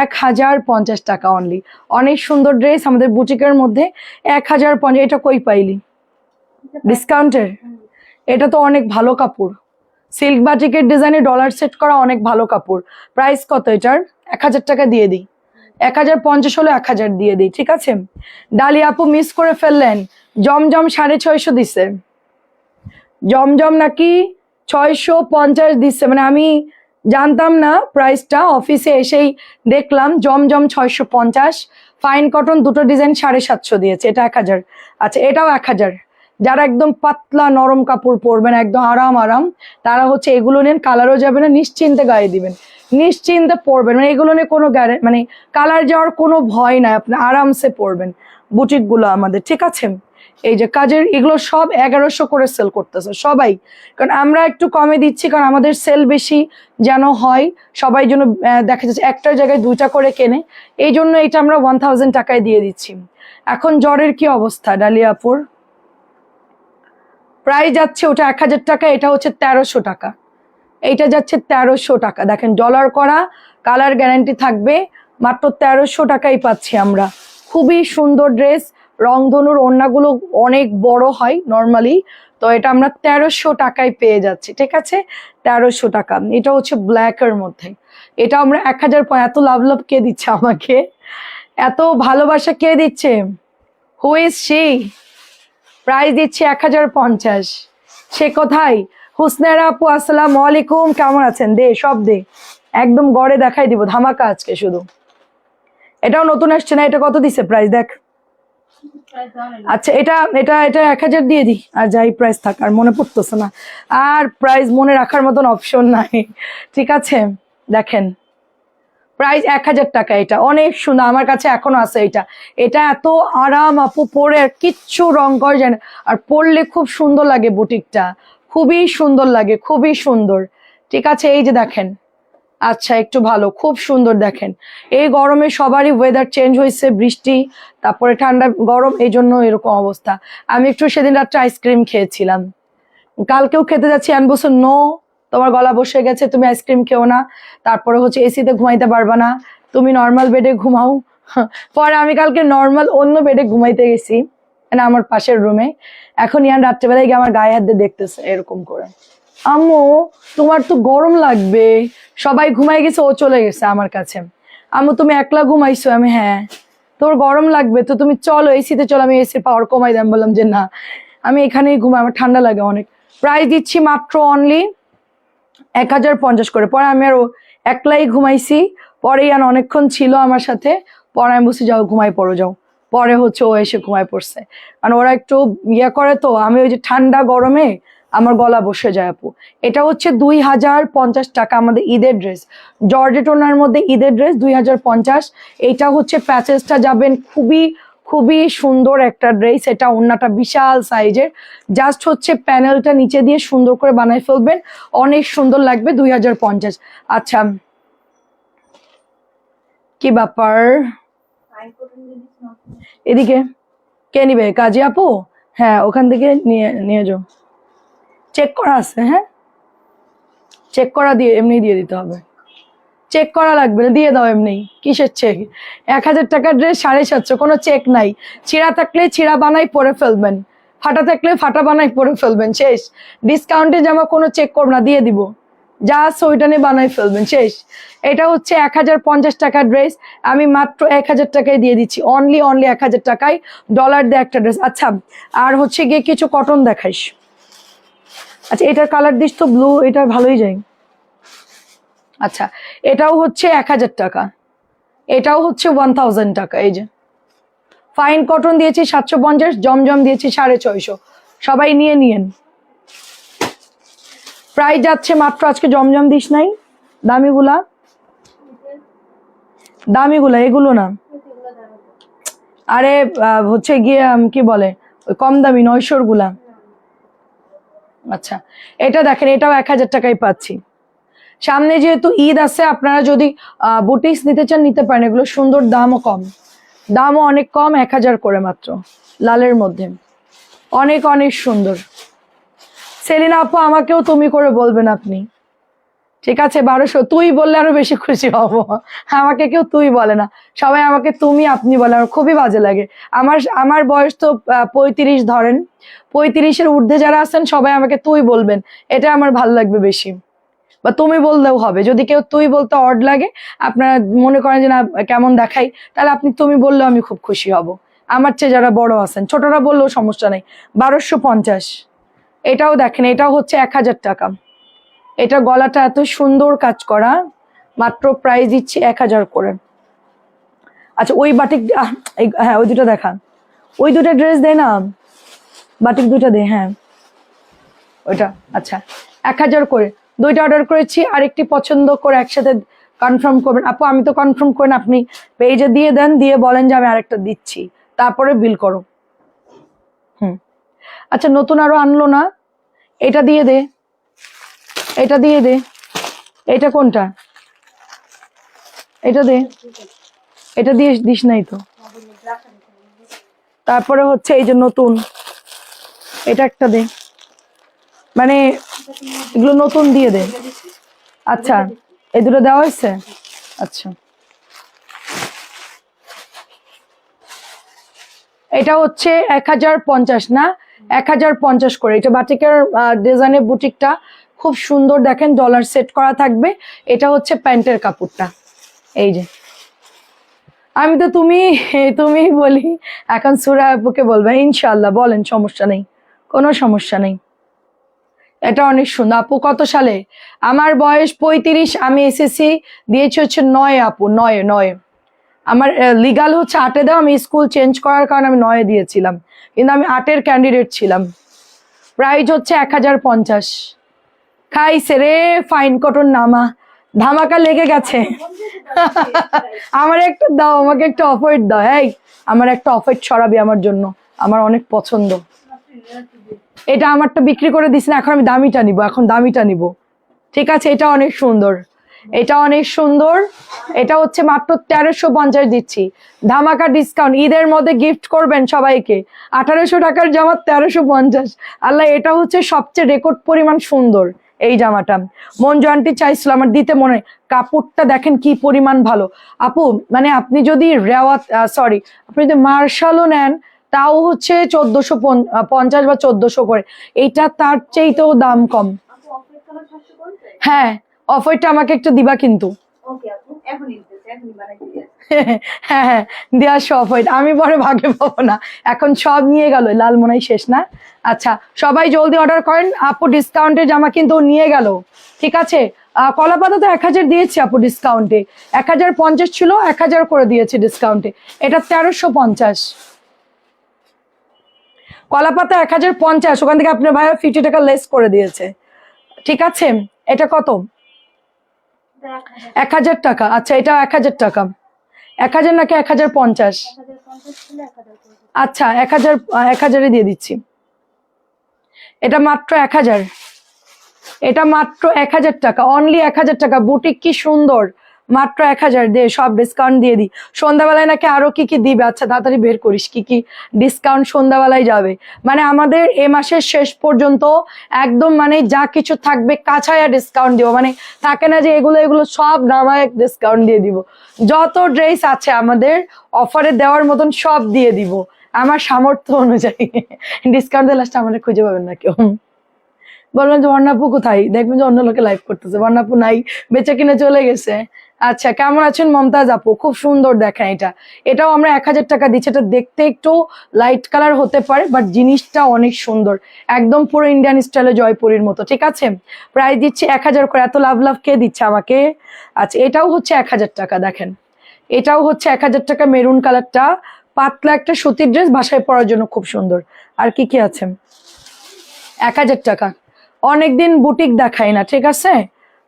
Speaker 1: 1050 টাকা অনলি। অনেক সুন্দর ড্রেস আমাদের বুটিকের মধ্যে, 1050। এটা কই পাইলি ডিসকাউন্টের? এটা তো অনেক ভালো কাপড়, সিল্ক বাটিকের ডিজাইনে ডলার সেট করা, অনেক ভালো কাপড়। প্রাইস কত এটার? 1000 টাকা দিয়ে দিই, 1050 হলো 1000 দিয়ে দিই, ঠিক আছে। ডালি আপু মিস করে ফেললেন, জমজম 650 দিছে, জমজম নাকি 650 দিচ্ছে, মানে আমি জানতাম না প্রাইসটা, অফিসে এসেই দেখলাম জমজম 650, ফাইন কটন দুটো ডিজাইন 750 দিয়েছে, এটা 1000। আচ্ছা এটাও 1000। যারা একদম পাতলা নরম কাপড় পরবেন, একদম আরাম আরাম, তারা হচ্ছে এগুলো নেন, কালারও যাবে না, নিশ্চিন্তে গায়ে দিবেন, নিশ্চিন্তে পরবেন, মানে এগুলো নিয়ে কোনো মানে কালার যাওয়ার কোনো ভয় নাই, আপনি আরামসে পরবেন বুটিক গুলো আমাদের, ঠিক আছে। এই যে কাজের এগুলো সব 1100 করে সেল করতেছে সবাই, কারণ আমরা একটু কমে দিচ্ছি, কারণ আমাদের সেল বেশি যেন হয়, সবাই যেন দেখা যাচ্ছে একটার জায়গায় 2টা করে কেনে, এই জন্য এটা আমরা 1000 টাকায় দিয়ে দিচ্ছি। এখন জ্বরের কি অবস্থা ডালিয়াপুর? প্রায় যাচ্ছে ওটা 1000 টাকা, এটা হচ্ছে 1300 টাকা, এইটা যাচ্ছে 1300 টাকা। দেখেন ডলার করা, কালার গ্যারান্টি থাকবে, মাত্র 1300 টাকাই পাচ্ছি আমরা। খুবই সুন্দর ড্রেস, রংধনুর ওড়নাগুলো অনেক বড় হয় নর্মালি, তো এটা আমরা 1300 টাকায় পেয়ে যাচ্ছি, ঠিক আছে? 1300 টাকা। এটা হচ্ছে ব্ল্যাকের মধ্যে, এটা আমরা 1000। এত লাভ লাভ কে দিচ্ছে আমাকে, এত ভালোবাসা কে দিচ্ছে? Who is she? প্রাইস দিচ্ছি 1050। সে কোথায়? হুসনেরা আপু আসসালামু আলাইকুম, কেমন আছেন? দে সব দে, একদম গড়ে দেখাই দিব, ধামাকা আজকে শুধু। এটাও নতুন আসছে না, এটা কত দিছে প্রাইস দেখ।
Speaker 2: প্রাইস দাও না।
Speaker 1: আচ্ছা এটা এটা এটা 1000 দিয়ে দিই, আর যাই প্রাইস থাক, আর মনে পড়তেছে না, আর প্রাইস মনে রাখার মতন অপশন নাই, ঠিক আছে? দেখেন প্রাইস 1000 টাকা, এটা অনেক সুন্দর, আমার কাছে এখনো আছে এটা। এটা এত আরাম আপু, পরে আর কিচ্ছু রং করে যায় না, আর পরলে খুব সুন্দর লাগে, বুটিকটা খুবই সুন্দর লাগে, খুবই সুন্দর, ঠিক আছে? এই যে দেখেন, আচ্ছা একটু ভালো, খুব সুন্দর। দেখেন এই গরমে সবারই ওয়েদার চেঞ্জ হয়েছে, বৃষ্টি তারপরে ঠান্ডা গরম, এই জন্য এরকম অবস্থা। আমি একটু সেদিন রাত্রে আইসক্রিম খেয়েছিলাম, কালকেও খেতে যাচ্ছি, আমি বলছি নো, তোমার গলা বসে গেছে, তুমি আইসক্রিম খেও না, তারপরে হচ্ছে এসিতে ঘুমাইতে পারবা না, তুমি নর্মাল বেডে ঘুমাও। পরে আমি কালকে নর্মাল অন্য বেডে ঘুমাইতে গেছি, মানে আমার পাশের রুমে। এখন ইয়ান রাত্রেবেলায় গিয়ে আমার গায়ে হাত দিয়ে দেখতেছে এরকম করে, আম্মু তোমার তো গরম লাগবে, সবাই ঘুমাই গেছে, ও চলে গেছে আমার কাছে, আম্মু তুমি একলা ঘুমাইছো? আমি হ্যাঁ। তোর গরম লাগবে তো তুমি চলো এসিতে চলো, আমি এসির পাওয়ার কমাই দেন, বললাম যে না আমি এখানেই ঘুমাই, আমার ঠান্ডা লাগে অনেক। প্রাইস দিচ্ছি মাত্র অনলি 1050 করে। পরে আমি আরো একলাই ঘুমাইছি, পরে ইয়ান অনেকক্ষণ ছিল আমার সাথে, পরে আমি বলছি যাও ঘুমাই পড়ো যাও, পরে হচ্ছে ও এসে ঘুমাই পড়ছে, কারণ ওরা একটু ইয়ে করে, তো আমি ওই যে ঠান্ডা গরমে আমার গলা বসে যায় আপু। এটা হচ্ছে 2050 টাকা আমাদের ঈদের ড্রেস, জর্জেট ওনার মধ্যে ঈদের ড্রেস 2050। এটা হচ্ছে প্যাচেসটা যাবেন, খুবই খুবই সুন্দর একটা ড্রেস, এটা ওড়নাটা বিশাল সাইজের, জাস্ট হচ্ছে প্যানেলটা নিচে দিয়ে সুন্দর করে বানাই ফেলবেন, অনেক সুন্দর লাগবে 2050। আচ্ছা কি ব্যাপার, এদিকে কে নিবে? কাজী আপু? হ্যাঁ ওখান থেকে নিয়ে নিয়ে যাও, চেক করা আছে, হ্যাঁ চেক করা দিয়ে এমনি দিয়ে দিতে হবে, চেক করা লাগবে না, দিয়ে দাও এমনি, কিসের চেক? 1000 টাকার ড্রেস 750, কোনো চেক নাই, ছিঁড়া থাকলে ছিঁড়া বানাই পরে ফেলবেন, ফাটা থাকলে ফাটা বানাই পরে ফেলবেন, শেষ। ডিসকাউন্টে জামা কোনো চেক করব না, দিয়ে দিব, যা ওইটা নিয়ে বানাই ফেলবেন, শেষ। এটা হচ্ছে 1050 টাকার ড্রেস, আমি মাত্র 1000 টাকায় দিয়ে দিচ্ছি, অনলি 1000 টাকায়, ডলার দিয়ে একটা ড্রেস। আচ্ছা আর হচ্ছে গিয়ে কিছু কটন দেখাইস। আচ্ছা এটার কালার দিস তো ব্লু, এটার ভালোই যায়। আচ্ছা এটাও হচ্ছে 1000 টাকা, এটাও হচ্ছে 1000 টাকা। এই যে ফাইন কটন দিয়েছি 750, জমজম দিয়েছি 650, সবাই নিয়ে নিয়েন। প্রাইস যাচ্ছে মাত্র, আজকে জমজম দিস নাই, দামিগুলা দামিগুলা এগুলো না, আরে হচ্ছে গিয়ে কি বলে ওই কম দামি 900 গুলা। আচ্ছা এটা দেখেন, এটাও 1000 টাকায় পাচ্ছি। সামনে যেহেতু ঈদ আছে, আপনারা যদি বুটিক্স নিতে চান নিতে পারেন, এগুলো সুন্দর, দামও কম, দামও অনেক কম, 1000 করে মাত্র, লালের মধ্যে, অনেক অনেক সুন্দর। সেলিনা আপু আমাকেও তুমি করে বলবেন আপনি, ঠিক আছে? 1200 তুই বললে আরো বেশি খুশি হব, আমাকে কেউ তুই বলে না, সবাই আমাকে তুমি আপনি বলে, আমার খুবই বাজে লাগে। আমার আমার বয়স তো 35 ধরেন, 35-এর ঊর্ধ্বে যারা আছেন সবাই আমাকে তুই বলবেন, এটা আমার ভালো লাগবে বেশি, বা তুমি বললেও হবে। যদি কেউ তুই বলতে অড লাগে, আপনারা মনে করেন যে না কেমন দেখাই, তাহলে আপনি তুমি বললেও আমি খুব খুশি হব। আমার চেয়ে যারা বড় আছেন, ছোটরা বললেও সমস্যা নেই। 1250। এটাও দেখেন, এটাও হচ্ছে 1000 টাকা, এটা গলাটা এত সুন্দর কাজ করা, মাত্র প্রাইস দিচ্ছি 1000 করে। আচ্ছা ওই বাটিক, হ্যাঁ ওই দুটো দেখান, ওই দুটো ড্রেস দে না, বাটিক দুটো দে, হ্যাঁ ওইটা। আচ্ছা 1000 করে দুইটা অর্ডার করেছি, আরেকটি পছন্দ করে একসাথে কনফার্ম করবেন। আপু আমি তো কনফার্ম করেন, আপনি পেজে দিয়ে দেন, দিয়ে বলেন যে আমি আরেকটা দিচ্ছি, তারপরে বিল করো। হুম আচ্ছা নতুন আরো আনলো না, এটা দিয়ে দে, এটা দিয়ে দে। এটা কোনটা? এটা দে, এটা দিয়ে দিস নাই তো। তারপরে হচ্ছে এই যে নতুন, এটা একটা দে, মানে এগুলো নতুন দিয়ে দে। আচ্ছা এই দুটো দেওয়া হয়েছে। আচ্ছা এটা হচ্ছে 1050 না, 1050 করে। এটা বাটিকের ডিজাইনের বুটিকটা খুব সুন্দর, দেখেন ডলার সেট করা থাকবে। এটা হচ্ছে প্যান্টের কাপড়টা, এই যে। আমি তো তুমি তুমি বলি, এখন সুরা আপুকে বলবে ইনশাল্লাহ, বলেন, সমস্যা নেই, কোনো সমস্যা নেই। এটা অনেক সুন্দর। আপু কত সালে? আমার বয়স 35, আমি এসএসসি দিয়েছি হচ্ছে 9 আপু, 9। আমার লিগাল হচ্ছে 8-এ দাও, আমি স্কুল চেঞ্জ করার কারণে আমি 9-এ দিয়েছিলাম, কিন্তু আমি 8-এর ক্যান্ডিডেট ছিলাম। প্রাইস হচ্ছে 1050। খাইছে রে ফাইন কটন নামা, ধামাকা লেগে গেছে। আমার একটা দাও, আমাকে একটা অফার দাও। এই আমার একটা অফার ছড়াবি আমার জন্য, আমার অনেক পছন্দ। এটা আমারটা বিক্রি করে দিস না, এখন আমি দামিটা নিব, এখন দামিটা নিব। ঠিক আছে, এটা অনেক সুন্দর, এটা অনেক সুন্দর। এটা হচ্ছে মাত্র 1350 দিচ্ছি, ধামাকা ডিসকাউন্ট। ঈদের মধ্যে গিফট করবেন সবাইকে, 1800 টাকার জামা 1350। আল্লাহ, এটা হচ্ছে সবচেয়ে রেকর্ড পরিমাণ সুন্দর এই জামাটা। মঞ্জু আন্টি চাইছিল আমার দিতে, মনে হয়। কাপড়টা দেখেন কি পরিমাণ ভালো আপু, মানে আপনি যদি রেওয়াত সরি আপনি যদি মার্শালও নেন, তাও হচ্ছে 1450 বা 1400 করে। এইটা তার চেয়েতেও দাম কম। হ্যাঁ, অফারটা আমাকে একটু দিবা কিন্তু। হ্যাঁ হ্যাঁ, দিয়ে আসো অফার, আমি পরে ভাগে পাবো না, এখন সব নিয়ে গেল, লালমোনাই শেষ না। আচ্ছা সবাই জলদি অর্ডার করেন, আপু ডিসকাউন্টে জামা কিন্তু নিয়ে গেল। ঠিক আছে, কলাপাতা তো 1000 দিয়েছি আপু ডিসকাউন্টে, 1050 ছিল, 1000 করে দিয়েছি ডিসকাউন্টে। এটা 1350। কলাপাতা 1050, ওখান থেকে আপনার ভাইয়া 50 টাকা লেস করে দিয়েছে। ঠিক আছে, এটা কত? 1000 টাকা। আচ্ছা এটা 1000 টাকা, 1000 নাকি 1050? আচ্ছা 1000 দিয়ে দিচ্ছি। এটা মাত্র 1000, এটা মাত্র 1000 টাকা, অনলি 1000 টাকা। বুটিক কি সুন্দর, মাত্র 1000 দিয়ে সব ডিসকাউন্ট দিয়ে দিই। সন্ধ্যাবেলায় নাকি আরো কি কি দিবে, আচ্ছা তাড়াতাড়ি বের করিস কি কি ডিসকাউন্ট সন্ধ্যাবেলায় যাবে। মানে আমাদের এ মাসের শেষ পর্যন্ত একদম মানে যা কিছু থাকবে কাছায়া ডিসকাউন্ট দিব, মানে থাকে না যে এগুলো এগুলো সব নামায় ডিসকাউন্ট দিয়ে দিব। যত ড্রেস আছে আমাদের অফারে দেওয়ার মতন সব দিয়ে দিব আমার সামর্থ্য অনুযায়ী। ডিসকাউন্ট দিয়ে লাস্টে আমাদের খুঁজে পাবেন না কেউ। বলবেন যে বর্ণাপু কোথায়, দেখবেন যে অন্য লোকে লাইভ করতেছে, বর্ণাপু নাই, বেচা কিনে চলে গেছে। আচ্ছা কেমন আছেন মমতাজ আপু? খুব সুন্দর দেখেন, এটাও আমরা 1000 টাকা দিচ্ছি। এটা দেখতে একটু লাইট কালার হতে পারে, বাট জিনিসটা অনেক সুন্দর, একদম পুরো ইন্ডিয়ান স্টাইলে জয়পুরীর মতো। ঠিক আছে, প্রাইস দিচ্ছি 1000 করে। এত লাভ লাভ কে দিচ্ছে আমাকে? আচ্ছা এটাও হচ্ছে 1000 টাকা, দেখেন এটাও হচ্ছে 1000 টাকা। মেরুন কালারটা পাতলা একটা সুতির ড্রেস, বাসায় পরার জন্য খুব সুন্দর। আর কি কি আছে? 1000 টাকা। অনেকদিন বুটিক দেখাই না, ঠিক আছে,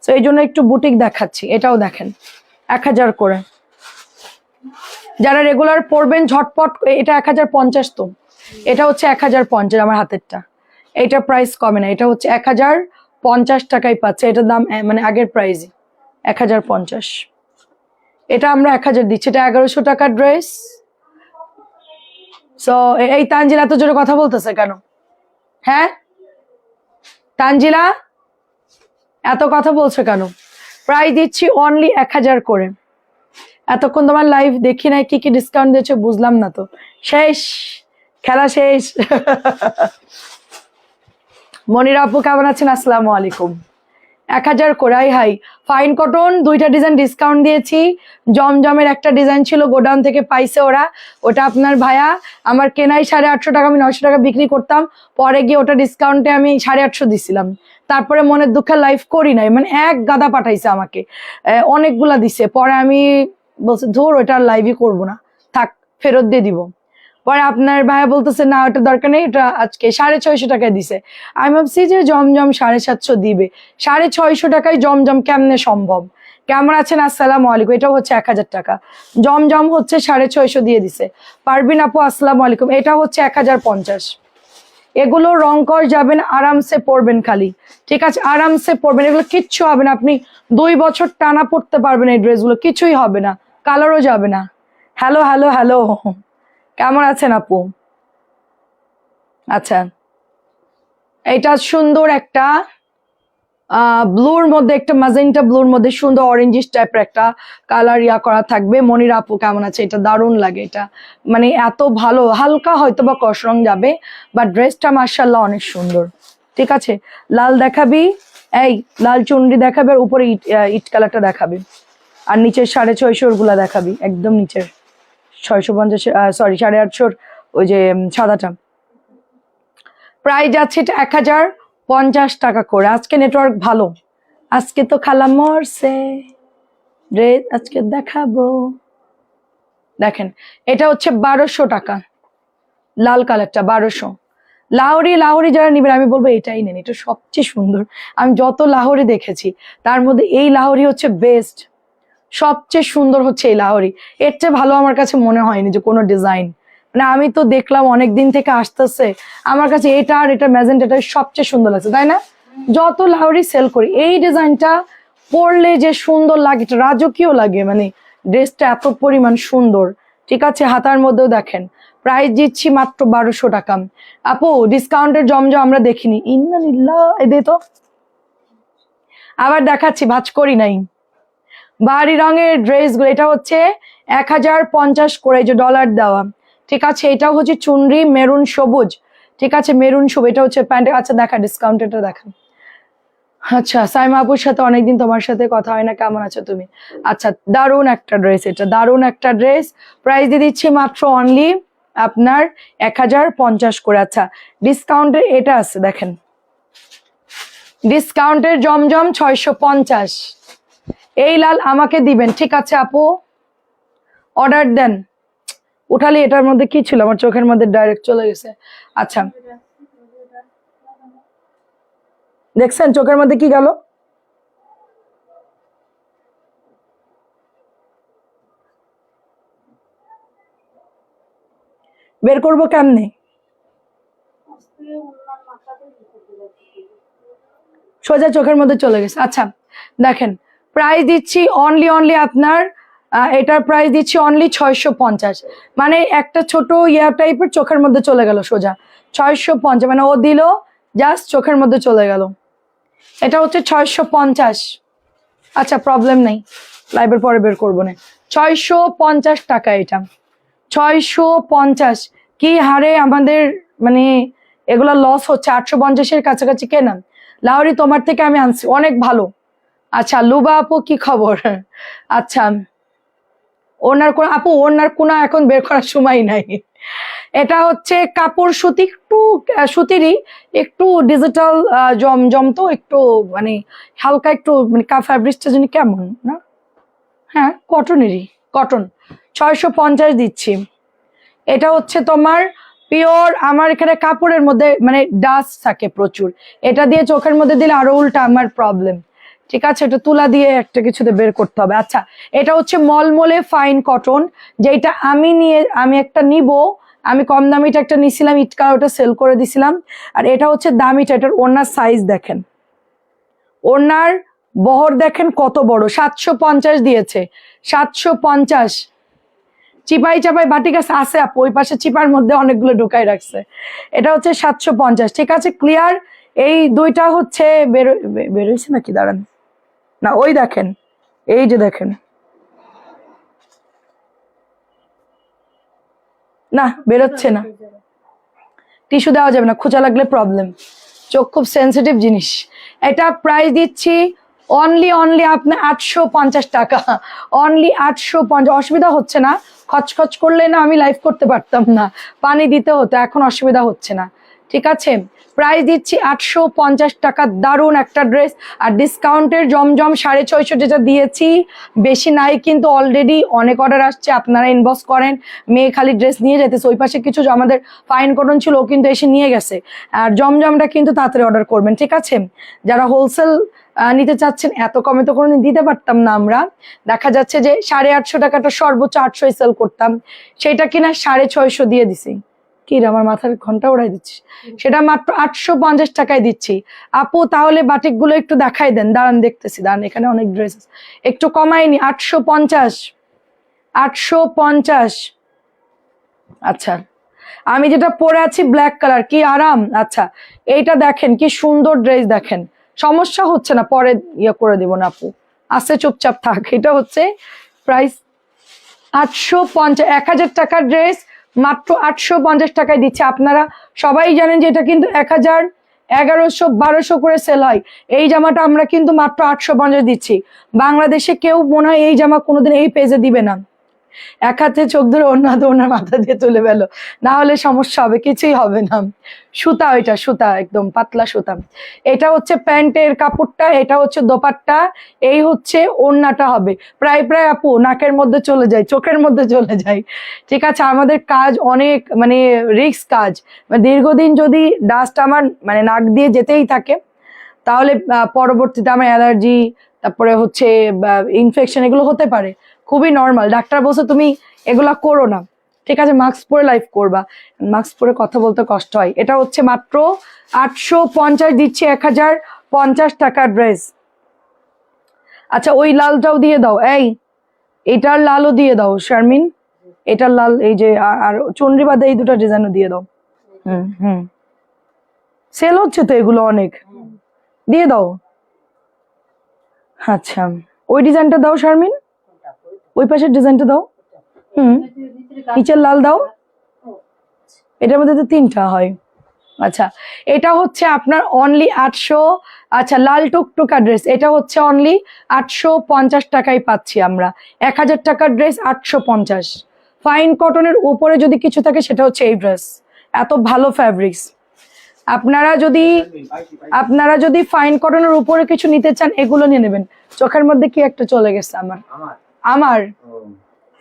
Speaker 1: তো এই জন্য একটু বুটিক দেখাচ্ছি। এটাও দেখেন 1000 করে, যারা রেগুলার পরবেন ঝটপট। এটা 1050 তো, এটা হচ্ছে 1050 আমার হাতেরটা। এটা প্রাইস কমে না, এটা হচ্ছে 1050 টাকায় পাচ্ছে। এটার দাম মানে আগের প্রাইসই 1050। এটা আমরা 1000 দিচ্ছি, এটা 1100 টাকার ড্রেস। সো এই তানজিলা এত জোরে কথা বলতেছে কেন? হ্যাঁ তানজিলা এত কথা বলছো কেন? প্রাইস দিচ্ছি অনলি 1000 করে। এতক্ষণ তোমার লাইভ দেখি নাই, কি কি ডিসকাউন্ট দিয়েছো বুঝলাম না তো। শেষ, খেলা শেষ। মনিরা আপু কেমন আছেন? আসসালামু আলাইকুম। 1000 করে। হাই ফাইন কটন 2টা ডিজাইন ডিসকাউন্ট দিয়েছি। জমজমের একটা ডিজাইন ছিল, গোডাউন থেকে পাইছে ওরা, ওটা আপনার ভাইয়া আমার কেনাই 850 টাকা, আমি 900 টাকা বিক্রি করতাম। পরে গিয়ে ওটা ডিসকাউন্টে আমি 850 দিছিলাম। তারপরে মনের দুঃখে লাইভ করি নাই, মানে এক গাদা পাঠাইছে আমাকে, অনেকগুলা দিছে। পরে আমি বলছি ধর ওটা লাইভই করবো না, থাক ফেরত দিয়ে দিব। পরে আপনার ভাইয়া বলতেছে না ওটা দরকার নেই, এটা আজকে 650 টাকায় দিছে। আমি ভাবছি যে জমজম 750 দিবে, 650 টাকায় জমজম কেমনে সম্ভব? কেমন আছেন? আসসালামু আলাইকুম। এটা হচ্ছে 1000 টাকা, জমজম হচ্ছে 650 দিয়ে দিছে। পারবিন আপু আসসালামু আলাইকুম। এটা হচ্ছে 1050, এগুলো রং কর যাবেন, আরামসে পরবেন খালি, ঠিক আছে, আরামসে পরবেন, এগুলো কিচ্ছু হবে না, আপনি 2 বছর টানা পরতে পারবেন এই ড্রেসগুলো, কিছুই হবে না, কালারও যাবে না। হ্যালো হ্যালো হ্যালো, কেমন আছেন আপু? আচ্ছা, এটা সুন্দর একটা ব্লুর মধ্যে, একটা ম্যাজেন্টা ব্লুর মধ্যে সুন্দর অরেঞ্জিশ টাইপের একটা কালার করা থাকবে। মনির আপু কেমন আছে? এটা দারুণ লাগে, এটা মানে এত ভালো, হালকা হয়তো বা কস রং যাবে, বাট ড্রেসটা মার্শাল্লাহ অনেক সুন্দর। ঠিক আছে, লাল দেখাবি, এই লাল চুনরি দেখাবি, আর উপরে ইট ইট কালারটা দেখাবি, আর নিচের 650 গুলা দেখাবি, একদম নিচের 650, সরি 850, ওই যে সাদাটা। প্রাইস যাচ্ছে এটা 1050 টাকা করে। আজকে নেটওয়ার্ক ভালো, আজকে তো খালা মরছে, ড্রেস আজকে দেখাবো। দেখেন, এটা হচ্ছে 1200 টাকা, লাল কালারটা 1200। লাহোরি, লাহোরি যারা নিবেন আমি বলবো এটাই নেন, এটা সবচেয়ে সুন্দর। আমি যত লাহোরি দেখেছি তার মধ্যে এই লাহোরি হচ্ছে বেস্ট, সবচেয়ে সুন্দর হচ্ছে এই লাহোরি। এর চেয়ে ভালো আমার কাছে মনে হয়নি যে কোনো ডিজাইন, মানে আমি তো দেখলাম অনেক দিন থেকে আসতেছে, আমার কাছে এটা আর এটা ম্যাজেন্টাটা সবচেয়ে সুন্দর লাগছে, তাই না? যত লাহোরি সেল করি এই ডিজাইনটা পরলে যে সুন্দর লাগে, এটা রাজকীয় লাগে, মানে ড্রেসটা এত পরিমাণ সুন্দর। ঠিক আছে, হাতার মধ্যেও দেখেন, প্রাইস দিচ্ছি মাত্র 1200 টাকা। আপু ডিসকাউন্টের জমজম আমরা দেখিনি, ইন্নালিল্লাহ, এই দে তো, আবার দেখাচ্ছি, ভাঁজ করি নাই। বাহারি রঙের ড্রেসগুলো, এটা হচ্ছে 1050 করে, এই যে ডলার দেওয়া। ঠিক আছে, এটাও হচ্ছে চুনরি মেরুন সবুজ, ঠিক আছে, মেরুন সবুজ, এটা হচ্ছে প্যান্ট। আচ্ছা দেখা ডিসকাউন্ট, এটা দেখান। আচ্ছা, সাইমা আপুর সাথে অনেকদিন তোমার সাথে কথা হয় না, কেমন আছো তুমি? আচ্ছা, দারুণ একটা ড্রেস, এটা দারুণ একটা ড্রেস, প্রাইস দিয়ে দিচ্ছি মাত্র অনলি আপনার 1050 করে। আচ্ছা, ডিসকাউন্টের এটা আছে দেখেন, ডিসকাউন্টের জমজম 650। এই লাল আমাকে দিবেন, ঠিক আছে আপু, অর্ডার দেন। উঠালি, এটার মধ্যে কি ছিল? আমার চোখের মধ্যে ডাইরেক্ট চলে গেছে। আচ্ছা, দেখছেন চোখের মধ্যে কি গেল? বের করবো কেমনে? সোজা চোখের মধ্যে চলে গেছে। আচ্ছা দেখেন, প্রাইস দিচ্ছি অনলি আপনার এটার প্রাইস দিচ্ছি অনলি 650, মানে একটা ছোট টাইপের চোখের মধ্যে চলে গেল সোজা 650, মানে ও দিল জাস্ট চোখের মধ্যে চলে গেল। এটা হচ্ছে 650। আচ্ছা প্রবলেম নেই, লাইভের পরে বের করবো না। 650 টাকা এটা, 650। কি হারে আমাদের মানে এগুলা লস হচ্ছে, 850-এর কাছাকাছি কেনা। লাহোরি তোমার থেকে আমি আনছি, অনেক ভালো। আচ্ছা লুবা আপু কি খবর? আচ্ছা, ওনার কোন আপু, ওনার কোনা এখন বের করার সময় নাই। এটা হচ্ছে কাপড় সুতি, একটু সুতিরই, একটু ডিজিটাল জমজম, তো একটু মানে হালকা একটু মানে ফ্যাব্রিক্সটা জানি কেমন না, হ্যাঁ কটনেরই, কটন। 650 দিচ্ছি। এটা হচ্ছে তোমার পিওর, আমার এখানে কাপড়ের মধ্যে মানে ডাস্ট থাকে প্রচুর, এটা দিয়ে চোখের মধ্যে দিলে আরো উল্টা আমার প্রবলেম। ঠিক আছে, এটা তুলা দিয়ে একটা কিছুতে বের করতে হবে। আচ্ছা, এটা হচ্ছে মলমলে ফাইন কটন, যেটা আমি একটা নিব, আমি কম দামিটা একটা নিছিলাম, ইট কালার, ওটা সেল করে দিছিলাম। আর এটা হচ্ছে দামিটা, এটার ওড়নার সাইজ দেখেন, ওড়নার বহর দেখেন কত বড়, 750 দিয়েছে, 750। চিপাই চাপাই বাটি গাছ আছে আপু, ওই পাশে চিপার মধ্যে অনেকগুলো ঢুকাই রাখছে। এটা হচ্ছে 750। ঠিক আছে, ক্লিয়ার। এই দুইটা হচ্ছে বেরোইছে নাকি, দাঁড়ান না, ওই দেখেন, এই যে দেখেন, না বেরোচ্ছে না, টিস্যু দেওয়া যাবে না, খোঁচা লাগলে প্রবলেম, চোখ খুব সেন্সিটিভ জিনিস। এটা প্রাইস দিচ্ছি অনলি আপনার 850 টাকা, অনলি 850। অসুবিধা হচ্ছে না, খচখচ করলে না আমি লাইভ করতে পারতাম না, পানি দিতে হতো, এখন অসুবিধা হচ্ছে না। ঠিক আছে, প্রাইস দিচ্ছি 850 টাকা, দারুণ একটা ড্রেস। আর ডিসকাউন্টের জমজম 650 যেটা দিয়েছি, বেশি নাই কিন্তু, অলরেডি অনেক অর্ডার আসছে, আপনারা ইনবক্স করেন, মেয়ে খালি ড্রেস নিয়ে যেতেছে। ওই পাশে কিছু আমাদের ফাইন কটন ছিল, ও কিন্তু এসে নিয়ে গেছে। আর জমজমটা কিন্তু তাড়াতাড়ি অর্ডার করবেন, ঠিক আছে? যারা হোলসেল নিতে চাচ্ছেন, এত কমে তো কোনোদিন দিতে পারতাম না আমরা। দেখা যাচ্ছে যে 850 টাকাটা সর্বোচ্চ 800 সেল করতাম, সেটা কিনা 650 দিয়ে দিছি। কি রে, আমার মাথার ঘন্টা উড়াই দিচ্ছি। সেটা মাত্র 850 টাকায় দিচ্ছি আপু। তাহলে বাটিক গুলো একটু দেখাই দেন, দাঁড়ান দেখতেছি, দাঁড়ান এখানে অনেক ড্রেস একটু কমাইনি। 850, 850। আচ্ছা, আমি যেটা পরে আছি ব্ল্যাক কালার, কি আরাম। আচ্ছা, এইটা দেখেন কি সুন্দর ড্রেস, দেখেন সমস্যা হচ্ছে না, পরে ইয়ে করে দিব না আপু, আস্তে চুপচাপ থাক। এটা হচ্ছে প্রাইস 850, 1000 টাকার ড্রেস মাত্র 850 টাকায় দিচ্ছে। আপনারা সবাই জানেন যে এটা কিন্তু 1000, 1100, 1200 করে সেল হয়। এই জামাটা আমরা কিন্তু মাত্র 850 দিচ্ছি। বাংলাদেশে কেউ মনে হয় এই জামা কোনোদিন এই পেজে দিবে না। এক হাতে চোখ ধরে অন্য হাতে ওনার মাথা দিয়ে তুলে গেল, না হলে সমস্যা হবে, কিছুই হবে না। সুতা, এটা সুতা, একদম পাতলা সুতা। এটা হচ্ছে প্যান্টের কাপড়টা, এটা হচ্ছে দোপাট্টা, এই হচ্ছে ওড়নাটা হবে। প্রায় প্রায় আপু নাকের মধ্যে চলে যায়, চোখের মধ্যে চলে যায়। ঠিক আছে, আমাদের কাজ অনেক মানে রিস্ক কাজ। দীর্ঘদিন যদি ডাস্ট আমার মানে নাক দিয়ে যেতেই থাকে, তাহলে পরবর্তীতে আমার অ্যালার্জি, তারপরে হচ্ছে ইনফেকশন, এগুলো হতে পারে। খুবই নর্মাল, ডাক্তার বলছে তুমি এগুলা করো না। ঠিক আছে, মাস্ক পরে লাইফ করবা, মাস্ক পরে কথা বলতে কষ্ট হয়। এটা হচ্ছে মাত্র 850 দিচ্ছি, 1050 টাকার ড্রেস। আচ্ছা, ওই লালটাও দিয়ে দাও, এই এটার লালও দিয়ে দাও শারমিন, এটার লাল, এই যে আর চুনরি বাদে এই দুটো ডিজাইনও দিয়ে দাও। হুম, সেল হচ্ছে তো এগুলো অনেক, দিয়ে দাও। আচ্ছা, ওই ডিজাইনটা দাও শারমিন, ওই পাশের ডিজাইনটা দাও। নিচের লাল দাও, এটার মধ্যে তো 3টা হয়। আচ্ছা, এটা হচ্ছে আপনার অনলি 800। আচ্ছা, লাল টুকটুকা ড্রেস, এটা হচ্ছে অনলি 850 টাকায় পাচ্ছি আমরা। 1000 টাকার ড্রেস 850। ফাইন কটনের উপরে যদি কিছু থাকে সেটা হচ্ছে এই ড্রেস, এত ভালো ফ্যাব্রিক্স। আপনারা যদি ফাইন কটনের উপরে কিছু নিতে চান, এগুলো নিয়ে নেবেন। চোখের মধ্যে কি একটা চলে গেছে আমার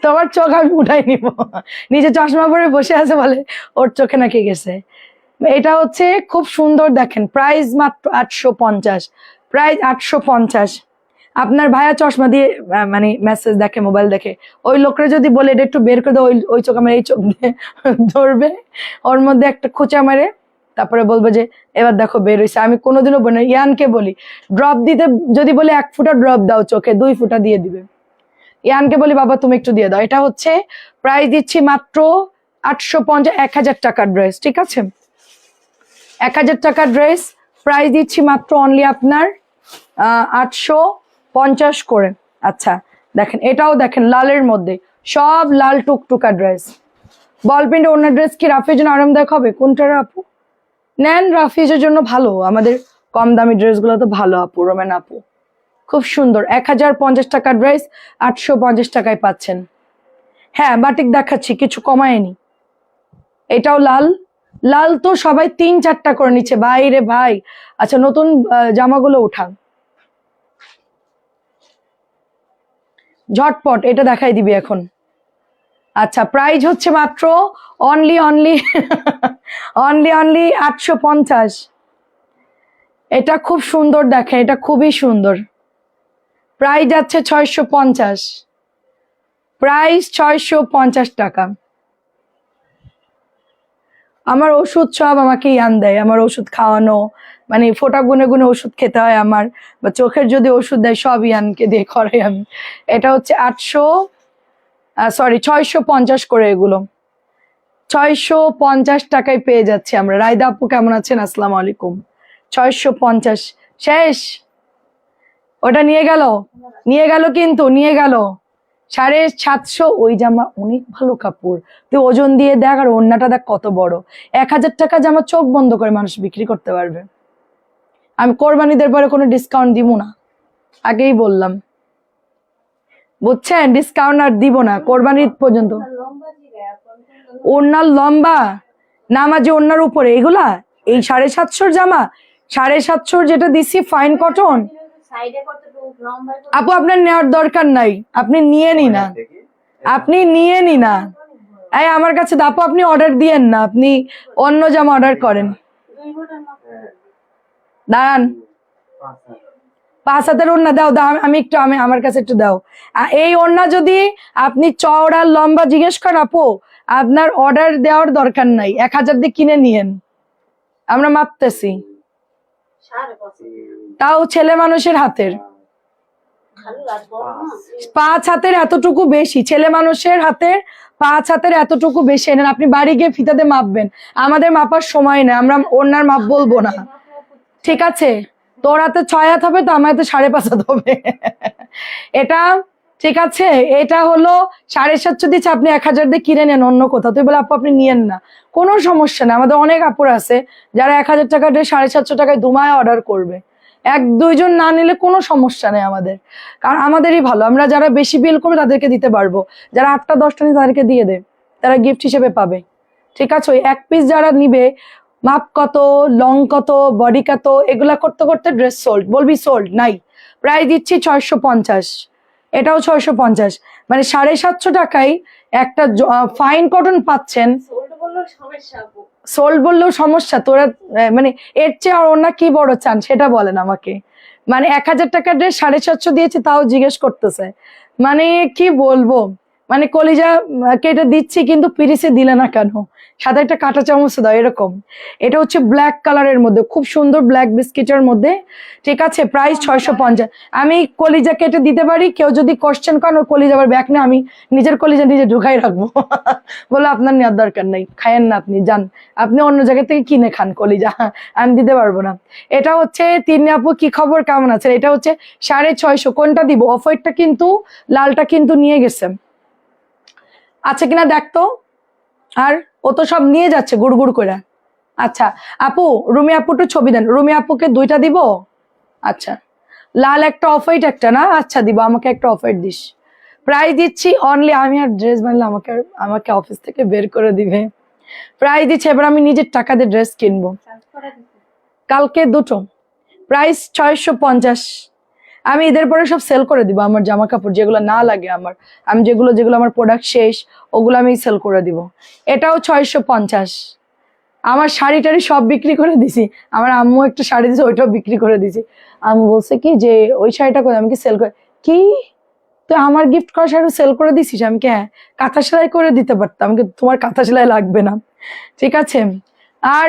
Speaker 1: তোমার চোখ আমি উঠাই নিব। নিজে চশমা পরে বসে আছে, বলে ওর চোখে নাকি গেছে। এটা হচ্ছে খুব সুন্দর, দেখেন প্রাইস মাত্র 850, প্রাইস 850। আপনার ভাইয়া চশমা দিয়ে মানে মেসেজ দেখে, মোবাইল দেখে, ওই লোকরা যদি বলে এটা একটু বের করে দাও, ওই চোখ আমার এই চোখ দিয়ে ধরবে, ওর মধ্যে একটা খোঁচা মারে, তারপরে বলবো যে এবার দেখো বের হয়েছে। আমি কোনোদিনও বলি, ইয়ানকে বলি ড্রপ দিতে, যদি বলে 1 ফুটা ড্রপ দাও চোখে, 2 ফুটা দিয়ে দিবে। ইয়ানকে বলি বাবা তুমি একটু দিয়ে দাও। এটা হচ্ছে প্রাইস দিচ্ছি মাত্র 850, 1000 টাকার ড্রেস। ঠিক আছে, 1000 টাকার ড্রেস প্রাইস দিচ্ছি মাত্র অনলি আপনার 850 করে। আচ্ছা, দেখেন এটাও দেখেন লালের মধ্যে, সব লাল টুকটুকা ড্রেস। বল প্রিন্ট অন্য ড্রেস কি রাফির জন্য আরামদায়ক হবে? কোনটা আপু নেন, রাফিজের জন্য ভালো, আমাদের কম দামি ড্রেসগুলো তো ভালো আপু, রোমেন আপু খুব সুন্দর। 1050 টাকার ড্রেস 850 টাকায় পাচ্ছেন। হ্যাঁ, বাটিক দেখাচ্ছি, কিছু কমায়নি। এটাও লাল, লাল তো সবাই 3-4টা করে নিচ্ছে ভাই রে ভাই। আচ্ছা, নতুন জামাগুলো উঠান ঝটপট, এটা দেখাই দিবি এখন। আচ্ছা, প্রাইস হচ্ছে মাত্র অনলি 850। এটা খুব সুন্দর, দেখেন এটা খুবই সুন্দর। প্রাইস যাচ্ছে 650, প্রাইস 650 টাকা। আমার ওষুধ সব আমাকে ইয়ান দেয়, আমার ওষুধ খাওয়ানো, মানে ফোঁটা গুনে গুনে ওষুধ খেতে হয় আমার, বা চোখের যদি ওষুধ দেয় সব ইয়ানকে দিয়ে করাই আমি। এটা হচ্ছে 650 করে, এগুলো 650 টাকায় পেয়ে যাচ্ছি আমরা। রায়দা আপু কেমন আছেন? আসসালামু আলাইকুম। 650 শেষ, ওটা নিয়ে গেল কিন্তু নিয়ে গেল 750। ওই জামা অনেক ভালো কাপড়, তুই ওজন দিয়ে দেখ, আর ওড়নাটা দেখ কত বড়। 1000 টাকা জামা চোখ বন্ধ করে মানুষ বিক্রি করতে পারবে। আমি কোরবানিদের পরে কোনো ডিসকাউন্ট দিব না, আগেই বললাম, বুঝছেন? ডিসকাউন্ট আর দিব না কোরবানির পর্যন্ত। ওড়নার লম্বা নামাজি ওড়নার উপরে এগুলা, এই 750 জামা, 750 যেটা দিছি ফাইন কটন। আপু আপনার নেওয়ার দরকার নাই, আপনি নিয়ে নি না, এই আমার কাছে আপু আপনি অর্ডার দিয়েন না, আপনি অন্য জামা অর্ডার করেন। দাঁড়ান, 5 হাতের ওড়না দাও, আমি একটু আমার কাছে একটু দাও। এই ওড়না যদি আপনি চওড়া লম্বা জিজ্ঞেস করেন আপু, আপনার অর্ডার দেওয়ার দরকার নাই, 1000 দিয়ে কিনে নিয়েন, আমরা মাপতেছি। তাও ছেলে মানুষের হাতের, 5 হাতের এতটুকু বেশি, ছেলে মানুষের হাতের 5 হাতের এতটুকু বেশি এনেন। আপনি বাড়ি গিয়ে ফিতাতে মাপবেন, আমাদের মাপার সময় নেই, আমরা ওনার মাপ বলবো না, ঠিক আছে? তোর হাতে 6 হাত হবে তো আমার হাতে 5.5 হাত হবে। এটা ঠিক আছে, এটা হলো 750 দিচ্ছে, আপনি 1000 দিয়ে কিনে নেন অন্য কোথাও, তুই বলে আপু আপনি নিয়েন না, কোনো সমস্যা নেই। আমাদের অনেক আপুর আছে যারা 1000 টাকা দিয়ে 750 টাকায় দুমায় অর্ডার করবে, 1-2 জন না নিলে কোনো সমস্যা নেই আমাদের, কারণ আমাদেরই ভালো, আমরা যারা বেশি বিল করবে তাদেরকে দিতে পারবো, যারা 8টা-10টা নিয়ে তাদেরকে দিয়ে দেয়, তারা গিফট হিসেবে পাবে, ঠিক আছে? ওই 1 পিস যারা নিবে, মাপ কত, লং কত, বডি কত, এগুলা করতে করতে ড্রেস সোল্ড, বলবি সোল্ড নাই। প্রায় দিচ্ছি 650, এটাও 650, মানে 750 টাকায় একটা ফাইন কটন পাচ্ছেন। সোল্ড বললেও সমস্যা তোরা, মানে এর চেয়ে আর ওনা কি বড় চান সেটা বলেন আমাকে। মানে 1000 টাকার ড্রেস 750 দিয়েছে, তাও জিজ্ঞেস করতেছে, মানে কি বলবো, মানে কলিজা কেটে দিচ্ছি কিন্তু পিরিসে দিলে না কেন, সাথে একটা কাঁটা চামচ দাও, এরকম। এটা হচ্ছে ব্ল্যাক কালারের মধ্যে, খুব সুন্দর ব্ল্যাক বিস্কিটের মধ্যে, ঠিক আছে? প্রাইস 650। আমি কলিজা কেটে দিতে পারি, কেউ যদি কোশ্চেন করেন ওই কলিজা আবার ব্যাক না, আমি নিজের কলিজা নিজে ঢুকাই রাখবো। বলে আপনার নেওয়ার দরকার নেই, খায়েন না, আপনি যান, আপনি অন্য জায়গা থেকে কিনে খান কলিজা, আমি দিতে পারবো না। এটা হচ্ছে তিন্নি আপু, কি খবর, কেমন আছে? এটা হচ্ছে 650, কোনটা দিব? অফ হোয়াইটটা কিন্তু, লালটা কিন্তু নিয়ে গেছে, আচ্ছা কিনা দেখতো। আর ও তো সব নিয়ে যাচ্ছে গুড় গুড় করে। আচ্ছা আপু, রুমি আপু একটু ছবি দেন, রুমি আপুকে 2টা দিব। আচ্ছা, লাল একটা, অফ হোয়াইট একটা না, আচ্ছা দিব, আমাকে একটা অফ হোয়াইট দিস। প্রাইস দিচ্ছি অনলি, আমি আর ড্রেস বানলে আমাকে আমাকে অফিস থেকে বের করে দিবে। প্রাইস দিচ্ছি, এবার আমি নিজের টাকা দিয়ে ড্রেস কিনবো, কালকে 2টো, প্রাইস 650। আমি ঈদের পরে সব সেল করে দিব, আমার জামা কাপড় যেগুলো না লাগে আমার, আমি যেগুলো আমার প্রোডাক্ট শেষ, ওগুলো আমি সেল করে দিব। এটাও 650। আমার শাড়ি টাড়ি সব বিক্রি করে দিছি, আমার আম্মু একটা শাড়ি দিছে, ওইটাও বিক্রি করে দিছি। আম্মু বলছে কি যে ওই শাড়িটা করে, আমি কি সেল করে, কি তুই আমার গিফট করা শাড়ি সেল করে দিছিস? আমি কি হ্যাঁ, কাঁথা সেলাই করে দিতে পারতাম, আমি কি, তোমার কাঁথা সেলাই লাগবে না, ঠিক আছে? আর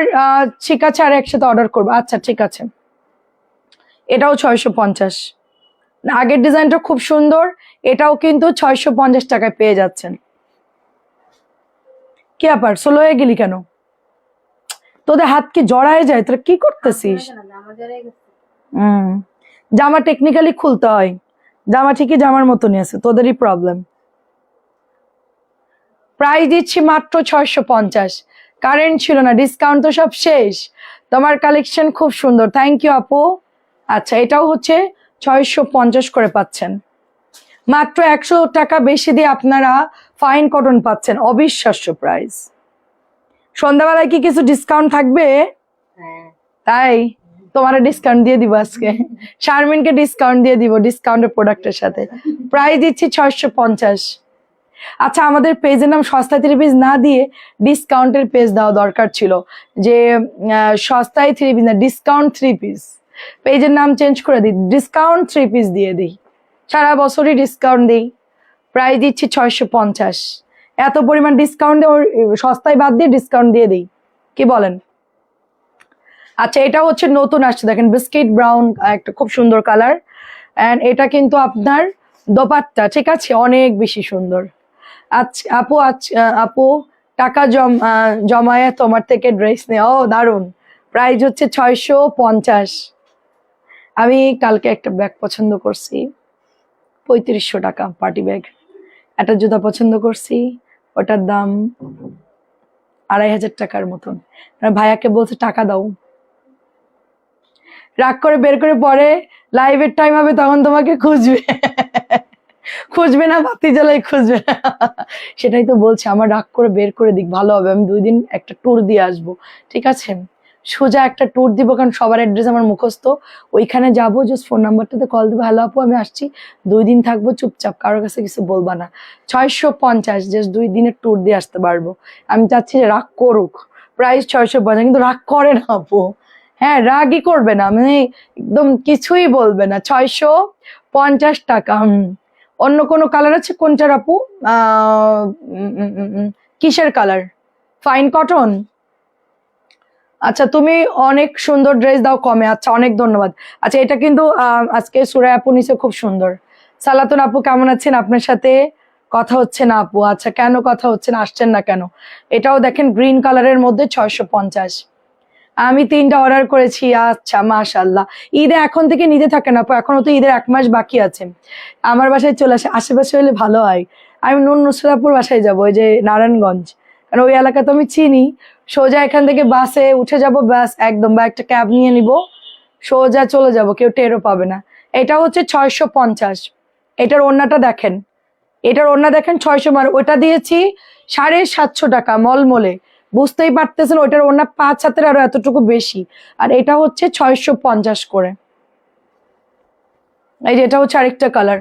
Speaker 1: ঠিক আছে, আর একসাথে অর্ডার করবো, আচ্ছা ঠিক আছে। এটাও 650, আগের ডিজাইনটা খুব সুন্দর, এটাও কিন্তু 650 টাকায় পেয়ে যাচ্ছেন। কি ব্যাপার, স্লো হয়ে গেলি কেন? তোদের হাত কি জড়ায় যায়, তোরা কি করতেছিস? জামা টেকনিক্যালি খুলতে হয়, জামা ঠিকই জামার মতনই আছে, তোদেরই প্রবলেম। প্রাইস দিচ্ছি মাত্র 650, কারেন্ট ছিল না, ডিসকাউন্ট তো সব শেষ। তোমার কালেকশন খুব সুন্দর, থ্যাংক ইউ আপু। আচ্ছা, এটাও হচ্ছে 650 করে পাচ্ছেন, মাত্র 100 টাকা বেশি দিয়ে আপনারা ফাইন কটন পাচ্ছেন, অবিশ্বাস্য প্রাইস। সন্ধ্যাবেলায় কি কিছু ডিসকাউন্ট থাকবে? তাই তোমার ডিসকাউন্ট দিয়ে দিব আজকে, শারমিনকে ডিসকাউন্ট দিয়ে দিব, ডিসকাউন্টের প্রোডাক্টের সাথে। প্রাইস দিচ্ছি 650। আচ্ছা, আমাদের পেজের নাম সস্তায় 3 পিস না দিয়ে ডিসকাউন্টের পেজ দেওয়া দরকার ছিল, যে সস্তায় 3 পিস না, ডিসকাউন্ট 3 পিস, পেজের নাম চেঞ্জ করে দিই, ডিসকাউন্ট 3 পিস দিয়ে দিই, সারা বছরই ডিসকাউন্ট দিই। প্রাইস দিচ্ছি 650, এত পরিমাণ ডিসকাউন্ট দিয়ে সস্তায় বাদ দিয়ে ডিসকাউন্ট দিয়ে দিই, কি বলেন? আচ্ছা, এটা হচ্ছে নতুন আসছে, দেখেন বিস্কিট ব্রাউন, একটা খুব সুন্দর কালার, এন্ড এটা কিন্তু আপনার দোপাট্টা, ঠিক আছে, অনেক বেশি সুন্দর। আচ্ছা আপু, আপু টাকা জমায়ে তোমার থেকে ড্রেস নেওয়া, ও দারুন। প্রাইস হচ্ছে 650। আমি কালকে একটা ব্যাগ পছন্দ করছি, 3500 টাকা, পার্টি ব্যাগ। একটা জুতা পছন্দ করছি, ওটার দাম 2500 টাকার মতন। ভাইয়াকে বলছে টাকা দাও, রাগ করে বের করে, পরে লাইভের টাইম হবে তখন তোমাকে খুঁজবে, খুঁজবে না, বাতি জ্বালাই খুঁজবে। সেটাই তো বলছি, আমার রাগ করে বের করে দিক, ভালো হবে। আমি 2 দিন একটা ট্যুর দিয়ে আসবো, ঠিক আছে? সোজা একটা ট্যুর দিব, কারণ সবার অ্যাড্রেস আমার মুখস্থ। ওইখানে যাবো, জাস্ট ফোন নাম্বারটাতে কল দেবো, হ্যালো আপু আমি আসছি, 2 দিন থাকবো, চুপচাপ, কারোর কাছে কিছু বলবা না। 650, জাস্ট 2 দিনের ট্যুর দিয়ে আসতে পারবো। আমি চাচ্ছি যে রাগ করুক, প্রাইস 650, কিন্তু রাগ করে না আপু, হ্যাঁ রাগই করবে না, মানে একদম কিছুই বলবে না। 650 টাকা। অন্য কোনো কালার আছে কোনটার আপু? কিসের কালার? Fine cotton. আচ্ছা তুমি অনেক সুন্দর ড্রেস দাও কমে, আচ্ছা অনেক ধন্যবাদ। আচ্ছা এটা কিন্তু আজকে সুরাই আপু নিচে খুব সুন্দর। সালাতুন আপু কেমন আছেন? আপনার সাথে কথা হচ্ছে না আপু। আচ্ছা কেন কথা হচ্ছে না, আসছেন না কেন? এটাও দেখেন গ্রিন কালারের মধ্যে 650। আমি 3টা অর্ডার করেছি। আচ্ছা মাশাল্লাহ। ঈদে এখন থেকে নিতে থাকেন আপু, এখনো তো ঈদের 1 মাস বাকি আছে। আমার বাসায় চলে আসে, আশেপাশে হলে ভালো হয়। আমি নুসরাতপুর বাসায় যাবো, ওই যে নারায়ণগঞ্জ, কারণ ওই এলাকা তো আমি চিনি। সোজা এখান থেকে বাসে উঠে যাব, ব্যাস একদম, বা একটা ক্যাব নিয়ে নিব, সোজা চলে যাব, কেউ টেরও পাবে না। এটা হচ্ছে 650। এটার ওড়নাটা দেখেন, এটার ওড়না দেখেন 600, মানে ওটা দিয়েছি 750 টাকা মলমলে। বুঝতেই পারতেছেন ওইটার ওড়না 5 হাতের আরো এতটুকু বেশি, আর এটা হচ্ছে 650 করে। এই যে এটা হচ্ছে আরেকটা কালার,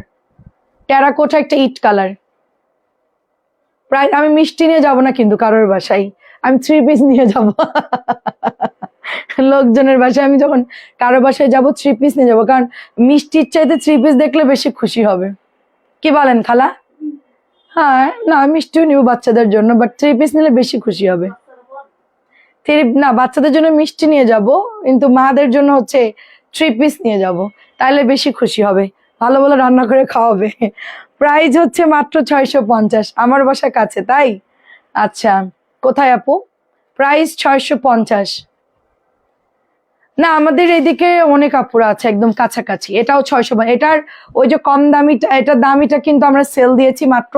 Speaker 1: টেরাকোটা একটা ইট কালার। প্রায় আমি মিষ্টি নিয়ে যাব না কিন্তু কারোর বাসায়, আমি 3 পিস নিয়ে যাব। লোকজনের বাসায় আমি যখন কারোর বাসায় যাব 3 পিস নিয়ে যাবো, কারণ মিষ্টির চাইতে 3 পিস দেখলে বেশি খুশি হবে। কি বলেন খালা? হ্যাঁ না, মিষ্টিও নিব বাচ্চাদের জন্য, বাট 3 পিস নিলে বেশি খুশি হবে। না, বাচ্চাদের জন্য মিষ্টি নিয়ে যাব, কিন্তু মাদের জন্য হচ্ছে 3 পিস নিয়ে যাব, তাহলে বেশি খুশি হবে, ভালো ভালো রান্না করে খাওয়াবে। প্রাইস হচ্ছে মাত্র 650, আমার বাসার কাছে, তাই? আচ্ছা কোথায় আপু? প্রাইস 650। না আমাদের এদিকে অনেক কাপড় আছে একদম কাছাকাছি। এটাও 600, এটার ওই যে কম দামিটা, এটার দামিটা কিন্তু আমরা সেল দিয়েছি মাত্র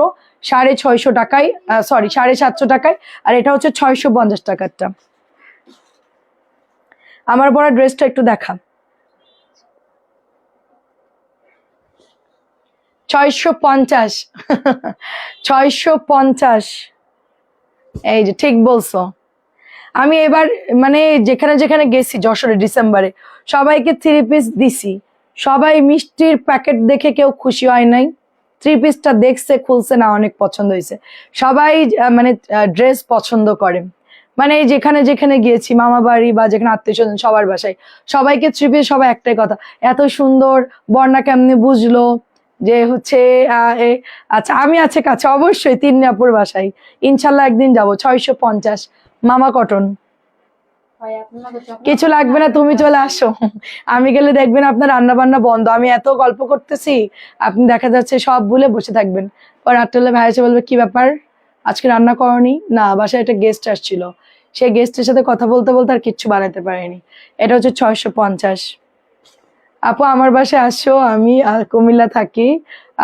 Speaker 1: 650 টাকায়, সরি 750 টাকায়, আর এটা হচ্ছে 650 টাকারটা। আমার পরা ড্রেসটা একটু দেখা। 650। 650, এই যে ঠিক বলছো। আমি এবার মানে যেখানে যেখানে গেছি যশোরে ডিসেম্বরে, সবাইকে 3 পিস দিছি, সবাই মিষ্টির প্যাকেট দেখে কেউ খুশি হয় নাই। 3 পিসটা দেখছে, খুলছে, না অনেক পছন্দ হয়েছে। সবাই মানে ড্রেস পছন্দ করে, মানে যেখানে যেখানে গিয়েছি, মামা বাড়ি বা যেখানে আত্মীয় স্বজন, সবার বাসায় সবাইকে 3 পিস, সবাই একটাই কথা, এত সুন্দর। বর্ণা কেমনে বুঝলো যে হচ্ছে আচ্ছা আমি আছে কাছে, অবশ্যই তিন্নি বাসায় ইনশাল্লাহ একদিন যাবো। 650 মামা কটন। কিছু লাগবে না, তুমি চলে আসো। আমি গেলে দেখবেন আপনার রান্না বান্না বন্ধ, আমি এত গল্প করতেছি, আপনি দেখা যাচ্ছে সব ভুলে বসে থাকবেন। পর রাত্রেবেলা ভাই এসে বলবে কি ব্যাপার, আজকে রান্না করনি? না, বাসায় একটা গেস্ট আসছিল, সেই গেস্টের সাথে কথা বলতে বলতে আর কিচ্ছু বানাতে পারিনি। এটা হচ্ছে 650। আপু আমার বাসায় আসো, আমি কুমিল্লা থাকি।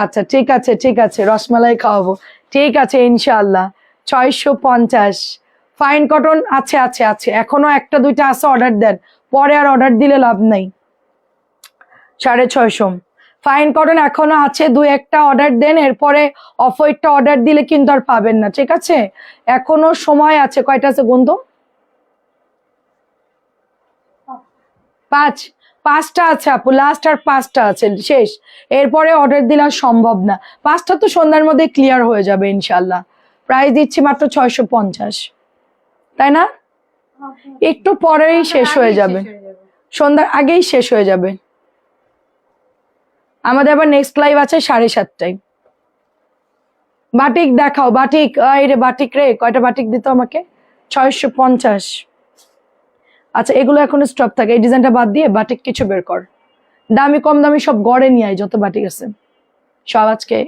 Speaker 1: আচ্ছা ঠিক আছে ঠিক আছে, রসমালাই খাওয়াবো, ঠিক আছে ইনশাআল্লাহ। 650 ফাইন কটন আছে আছে আছে, এখনো 1-2টা আছে, অর্ডার দেন, পরে আর অর্ডার দিলে লাভ নাই। 650 ফাইন কটন এখনো আছে, 2-1টা অর্ডার দেন, এরপরে অফ হোয়াইটটা অর্ডার দিলে কিন্তু আর পাবেন না, ঠিক আছে? এখনো সময় আছে, কয়টা আছে গুনতো? 5টা আছে আপু, লাস্ট আর 5টা আছে, শেষ। এরপরে অর্ডার দিলে আর সম্ভব না, 5টা তো সন্ধ্যার মধ্যে ক্লিয়ার হয়ে যাবে ইনশাল্লাহ। প্রাইস দিচ্ছি মাত্র 650, তাই না? একটু পরেই শেষ হয়ে যাবে, সন্ধ্যার আগেই শেষ হয়ে যাবে। আমাদের আবার নেক্সট লাইভ আছে 7:30টায়। বাটিক দেখাও, বাটিক, এই রে বাটিক রে, কয়টা বাটিক দিত আমাকে? 650। আচ্ছা এগুলো এখনো স্টক থাকে, এই ডিজাইনটা বাদ দিয়ে বাটিক কিছু বের কর, দামি কম দামি সব গড়ে নিয়ে আয়, যত বাটিক আছে সব আজকে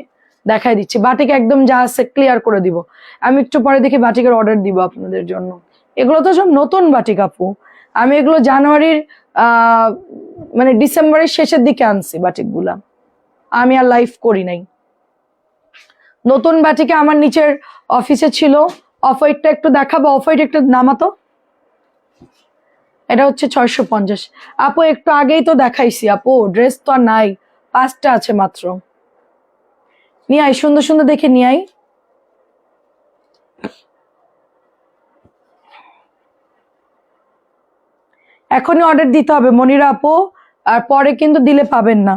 Speaker 1: দেখাই দিচ্ছি। বাটিক একদম যা আছে ক্লিয়ার করে দিব, আমি একটু পরে দেখি বাটিকের অর্ডার দিব আপনাদের জন্য। এগুলো তো সব নতুন বাটিক আপু, আমি এগুলো জানুয়ারির মানে ডিসেম্বরের শেষের দিকে আনছি বাটিকগুলা, আমি আর লাইভ করি নাই। নতুন বাটিকে আমার নিচের অফিসে ছিল। অফ হোয়াইটটা একটু দেখাবো, অফ হোয়াইট একটু নামাতো। এটা হচ্ছে 650 আপু, একটু আগেই তো দেখাইছি আপু, ড্রেস তো আর নাই, 5টা আছে মাত্র। নিয়ে আই, সুন্দর সুন্দর দেখে নিয়ে আই। এখনই অর্ডার দিতে হবে মনিরা আপু, আর পরে কিন্তু দিলে পাবেন না।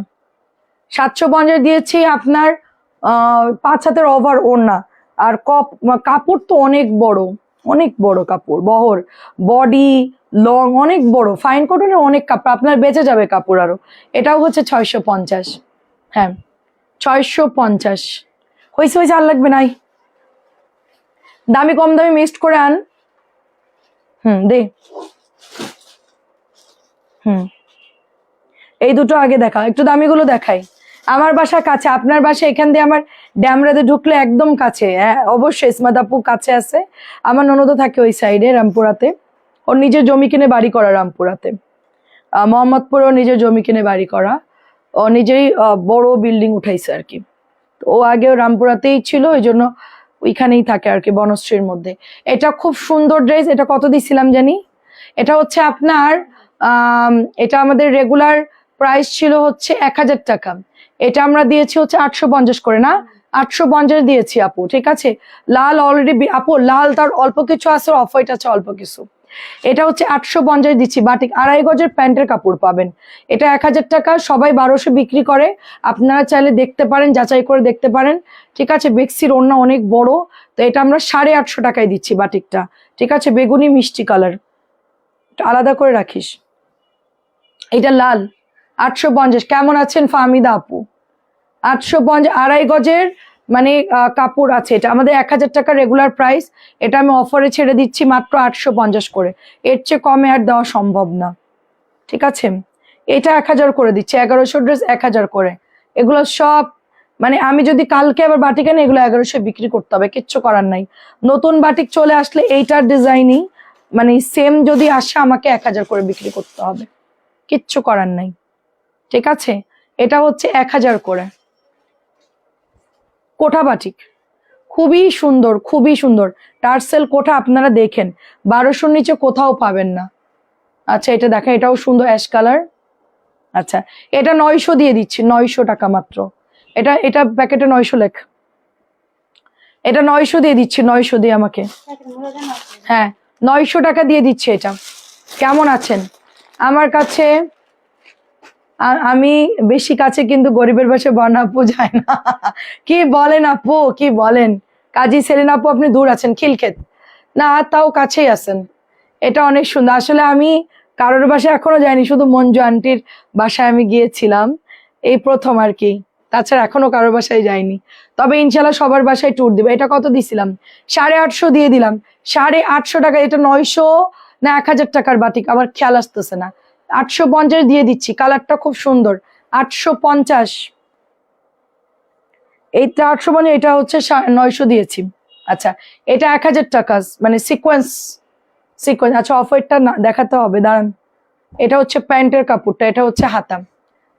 Speaker 1: 750 দিয়েছি আপনার, 5 হাতের ওভার ওড়না, আর কাপড় তো অনেক বড়, অনেক বড় কাপড়, বহর, বডি লং, অনেক বড়। ফাইন কটনের অনেক কাপড়, আপনার বেঁচে যাবে কাপড় আরো। এটাও হচ্ছে 650। হ্যাঁ 650 হয়েছে হয়েছে, আর লাগবে নাই। দামি কম দামি মিক্সড করে আন। দে। এই দুটো আগে দেখা, একটু দামিগুলো দেখাই। আমার বাসা কাছে, আপনার বাসা এখান দিয়ে আমার ড্যামরাতে ঢুকলে একদম কাছে। হ্যাঁ অবশ্যই, ইসমাত আপু কাছে আছে। আমার ননদও থাকে ওই সাইডে রামপুরাতে, ওর নিজের জমি কিনে বাড়ি করা রামপুরাতে। মোহাম্মদপুরেও নিজের জমি কিনে বাড়ি করা, ও নিজেই বড় বিল্ডিং উঠাইছে আর কি। ও আগেও রামপুরাতেই ছিল, ওই জন্য ওইখানেই থাকে আর কি, বনশ্রীর মধ্যে। এটা খুব সুন্দর ড্রেস। এটা কত দিছিলাম জানি? এটা হচ্ছে আপনার এটা আমাদের রেগুলার প্রাইস ছিল হচ্ছে 1000 টাকা। এটা আমরা দিয়েছি হচ্ছে 850 করে, না 850 দিয়েছি আপু, ঠিক আছে। লাল অলরেডি আপু, লাল তার অল্প কিছু আছে, অফ হোয়াইট আছে অল্প কিছু। এটা হচ্ছে 850 দিচ্ছি। বাটিক 2.5 গজের প্যান্টের কাপড় পাবেন। এটা 1000 টাকা, সবাই 1200 বিক্রি করে। আপনারা চাইলে দেখতে পারেন, যাচাই করে দেখতে পারেন, ঠিক আছে। বেক্সির ওড়না অনেক বড়, তো এটা আমরা 850 টাকায় দিচ্ছি বাটিকটা, ঠিক আছে। বেগুনি মিষ্টি কালার, আলাদা করে রাখিস। এটা লাল 850। কেমন আছেন ফাহমিদা আপু? 850, 2.5 গজের মানে কাপড় আছে। এটা আমাদের 1000 টাকা রেগুলার প্রাইস, এটা আমি অফারে ছেড়ে দিচ্ছি মাত্র 850 করে। এর চেয়ে কমে আর দেওয়া সম্ভব না, ঠিক আছে। এটা 1000 করে দিচ্ছি, 1100 ড্রেস 1000 করে। এগুলো সব মানে আমি যদি কালকে আবার বাটিক আনি, এগুলো 1100 বিক্রি করতে হবে, কিচ্ছু করার নাই। নতুন বাটিক চলে আসলে এইটার ডিজাইনই মানে সেম যদি আসে, আমাকে 1000 করে বিক্রি করতে হবে, কিচ্ছু করার নাই, ঠিক আছে। এটা হচ্ছে 1000 করে। কোঠা বাটিক খুবই সুন্দর, খুবই সুন্দর। টার্সেল কোঠা আপনারা দেখেন, 1200 নিচে কোথাও পাবেন না। আচ্ছা এটা দেখেন, এটাও সুন্দর অ্যাশ কালার। আচ্ছা এটা 900 দিয়ে দিচ্ছি, 900 টাকা মাত্র। এটা প্যাকেটে 900 লেখ। এটা 900 দিয়ে দিচ্ছি, 900 দিয়ে আমাকে। হ্যাঁ 900 টাকা দিয়ে দিচ্ছি এটা। কেমন আছেন? আমার কাছে আমি বেশি কাছে, কিন্তু গরিবের বাসায় বর্ণা আপু যায় না। কি বলেন আপু, কি বলেন? কাজী সেলিন আপু আপনি দূর আছেন, খিলক্ষেত না, তাও কাছেই আছেন। এটা অনেক সুন্দর। আসলে আমি কারোর বাসায় এখনো যাইনি, শুধু মঞ্জু আন্টির বাসায় আমি গিয়েছিলাম এই প্রথম আর কি। তাছাড়া এখনো কারোর বাসায় যাইনি, তবে ইনশাল্লাহ সবার বাসায় ট্যুর দিব। এটা কত দিছিলাম? 850 দিয়ে দিলাম। 850 টাকা। এটা 900 না 1000 টাকার বাটিক, আমার খেয়াল আসতেছে না। 850 দিয়ে দিচ্ছি, কালারটা খুব সুন্দর। 850, এইটা 850, এটা হচ্ছে 900 দিয়েছি। আচ্ছা এটা 1000 টাকা, মানে সিকোয়েন্স। আচ্ছা অফ হোয়াইটটা দেখাতে হবে, দাঁড়ান। এটা হচ্ছে প্যান্টের কাপড়টা, এটা হচ্ছে হাতা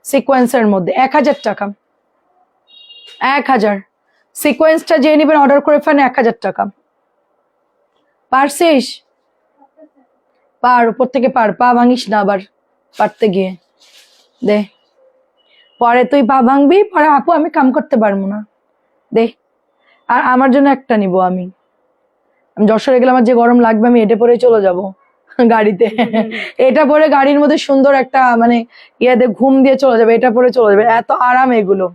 Speaker 1: সিকোয়েন্সের মধ্যে, 1000 টাকা। 1000 সিকোয়েন্সটা যে নেবেন অর্ডার করে ফেলেন, 1000 টাকা। পারছিস? পার, উপর থেকে পার, পা ভাঙিস না আবার পারতে গিয়ে। দে, পরে তুই পা ভাঙবি, পরে আপু আমি কাম করতে পারবো না। দে, আর আমার জন্য একটা নিব আমি। যশোরে গেলে আমার যে গরম লাগবে, আমি এটা পরে চলে যাব গাড়িতে। এটা পরে গাড়ির মধ্যে সুন্দর একটা মানে ইয়াতে ঘুম দিয়ে চলে যাবে, এটা পরে চলে যাবে, এত আরাম এগুলো,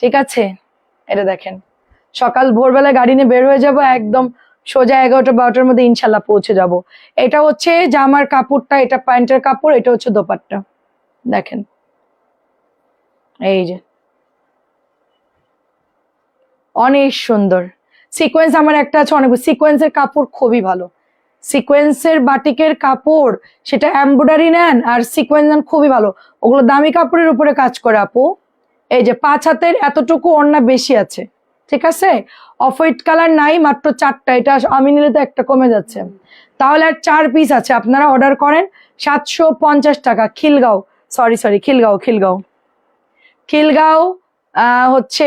Speaker 1: ঠিক আছে। এটা দেখেন, সকাল ভোরবেলা গাড়ি নিয়ে বের হয়ে যাব, একদম সোজা 11টা 12টার মধ্যে ইনশাল্লাহ পৌঁছে যাব। এটা হচ্ছে জামার কাপড়টা, এটা প্যান্টের কাপড়, এটা হচ্ছে দোপাট্টা। দেখেন এই যে অনেক সুন্দর সিকোয়েন্স। আমার একটা আছে, অনেক সিকোয়েন্সের কাপড় খুবই ভালো। সিকোয়েন্সের বাটিকের কাপড়, সেটা এমব্রয়ডারি নেন আর সিকোয়েন্স নেন, খুবই ভালো। ওগুলো দামি কাপড়ের উপরে কাজ করে আপু। এই যে 5 হাতের এতটুকু ওড়না বেশি আছে, ঠিক আছে। অফ হোয়াইট কালার নাই, মাত্র 4টা। এটা আমি নিলে তো একটা কমে যাচ্ছে, তাহলে আর 4 পিস আছে। আপনারা অর্ডার করেন 750 টাকা। খিলগাঁও, সরি খিলগাঁও হচ্ছে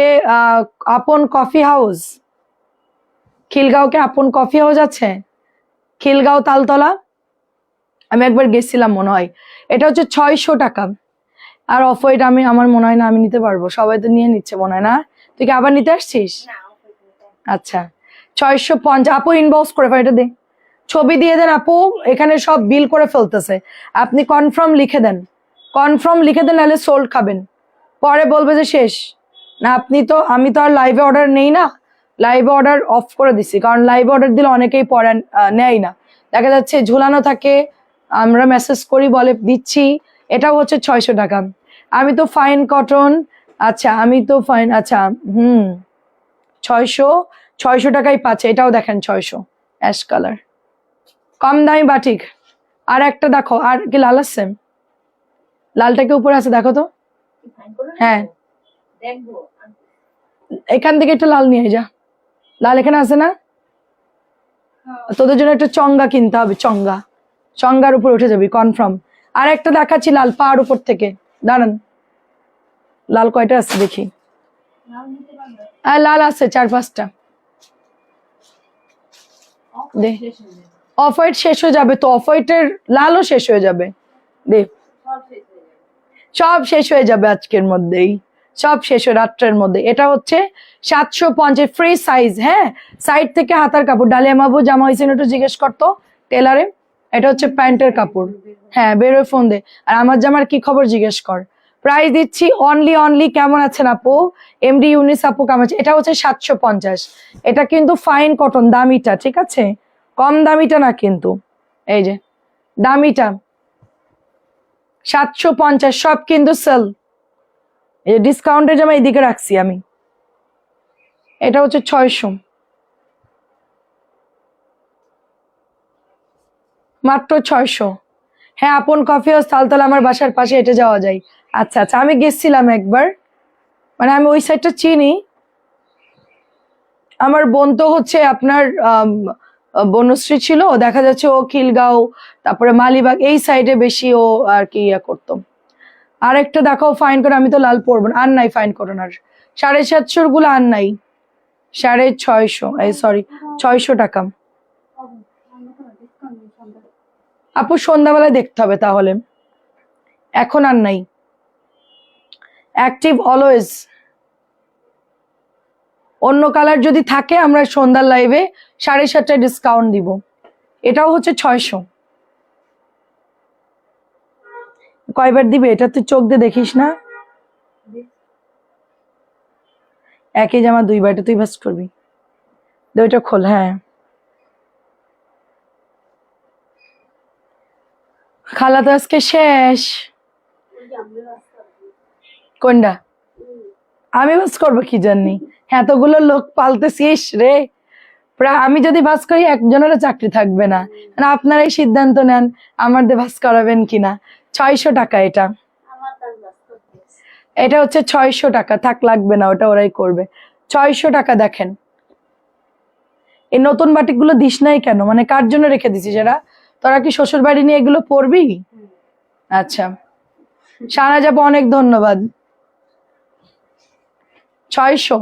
Speaker 1: আপন কফি হাউস। খিলগাঁওকে আপন কফি হাউস আছে, খিলগাঁও তালতলা। আমি একবার গেছিলাম মনে হয়। এটা হচ্ছে 600 টাকা। আর অফ হোয়াইট আমার মনে হয় না আমি নিতে পারবো, সবাই তো নিয়ে নিচ্ছে মনে হয়। না তুই কি আবার নিতে আসছিস? আচ্ছা 650 আপু ইনবক্স করে ফেল, এটা দে, ছবি দিয়ে দেন আপু। এখানে সব বিল করে ফেলতেছে, আপনি কনফার্ম লিখে দেন, নাহলে সোল্ড খাবেন, পরে বলবে যে শেষ। না আমি তো আর লাইভে অর্ডার নেই না, লাইভে অর্ডার অফ করে দিছি, কারণ লাইভে অর্ডার দিলে অনেকেই পরে নেয় না, দেখা যাচ্ছে ঝুলানো থাকে, আমরা মেসেজ করি বলে দিচ্ছি। এটাও হচ্ছে 600 টাকা। আমি তো ফাইন কটন, আচ্ছা আমি তো ফাইন, আচ্ছা 600 টাকাই পাচ্ছে। এটাও দেখেন 600, অ্যাশ কালার, কম দামি বাটিক। আর একটা দেখো, আর কি লাল আছে? লালটা কি উপরে আছে দেখো তো। হ্যাঁ,
Speaker 2: দেখবো।
Speaker 1: এখান থেকে একটা লাল নিয়ে যা। লাল এখানে আছে না? তোদের জন্য একটা চঙ্গা কিনতে হবে, চঙ্গা। চঙ্গার উপর উঠে যাবি কনফার্ম। আর একটা দেখাচ্ছি লাল, পাহাড় উপর থেকে। দাঁড়ান, লাল কয়টা আছে দেখি। লাল আছে 4-5টা। দে, অফ হোয়াইট শেষ হয়ে যাবে তো, অফ হোয়াইটের লালও শেষ হয়ে যাবে। দে, সব শেষ হয়ে যাবে আজকের মধ্যেই, সব শেষ হয়ে রাত্রের মধ্যে। এটা হচ্ছে 750 ফ্রি সাইজ। হ্যাঁ, সাইড থেকে হাতার কাপড়। ডালিয়া মাবু জামা হয়েছে একটু জিজ্ঞেস করতো টেলারে। এটা হচ্ছে প্যান্টের কাপড়। হ্যাঁ, বেরোয় ফোন দে। আর আমার জামার কি খবর জিজ্ঞেস কর। প্রাইস দিচ্ছি অনলি কেমন আছেন আপু? এমডি ইউনিস আপু কেমন আছে? এটা হচ্ছে 750। এটা কিন্তু ফাইন কটন, দামিটা, ঠিক আছে, কম দামিটা না কিন্তু। এই যে দামিটা 750, সব কিন্তু সেল। এই ডিসকাউন্টের জামা এইদিকে রাখছি আমি। এটা হচ্ছে 600, মাত্র 600। হ্যাঁ, আপন কফি হাউস তালতলা আমার বাসার পাশে, হেঁটে যাওয়া যায়। আচ্ছা আচ্ছা, আমি গেছিলাম একবার, মানে আমি ওই সাইডটা চিনি। আমার বোন তো হচ্ছে আপনার বনশ্রী ছিল, দেখা যাচ্ছে ও খিলগাঁও, তারপরে মালিবাগ এই সাইডে বেশি ও আর কি ইয়া করতো। আর একটা দেখাও ফাইন করে, আমি তো লাল পরবো না। আর নাই ফাইন করো না। 750 গুলো আর নাই, 650, এই সরি 600 টাকা। আপু সন্ধ্যাবেলায় দেখতে হবে তাহলে, এখন আর নাই। Active always. অন্য কালার যদি থাকে আমরা সন্ধ্যার লাইভে 750 ডিসকাউন্ট দিব। এটাও হচ্ছে 600। কয়বার দিবে এটা তুই চোখ দিয়ে দেখিস না? একই জামা দুইবার, এটা তুই ভাস করবি। ওইটা খোল। হ্যাঁ, খালা তো আজকে শেষ। কোনটা? আমি বাস করবো কি জানি, এতগুলো লোক পালতেছিস রে। প্রায় আমি যদি বাস করি একজনেরও চাকরি থাকবে না। মানে আপনারাই সিদ্ধান্ত নেন আমার দিয়ে বাস করাবেন কিনা। 600 টাকা এটা। এটা হচ্ছে 600 টাকা, থাক লাগবে না, ওটা ওরাই করবে। 600 টাকা। দেখেন এই নতুন বাটিক গুলো দিস নাই কেন, মানে কার জন্য রেখে দিছিস এরা? তোরা কি শ্বশুর বাড়ি নিয়ে এগুলো পরবি? আচ্ছা, সারা যাবো, অনেক ধন্যবাদ। 600।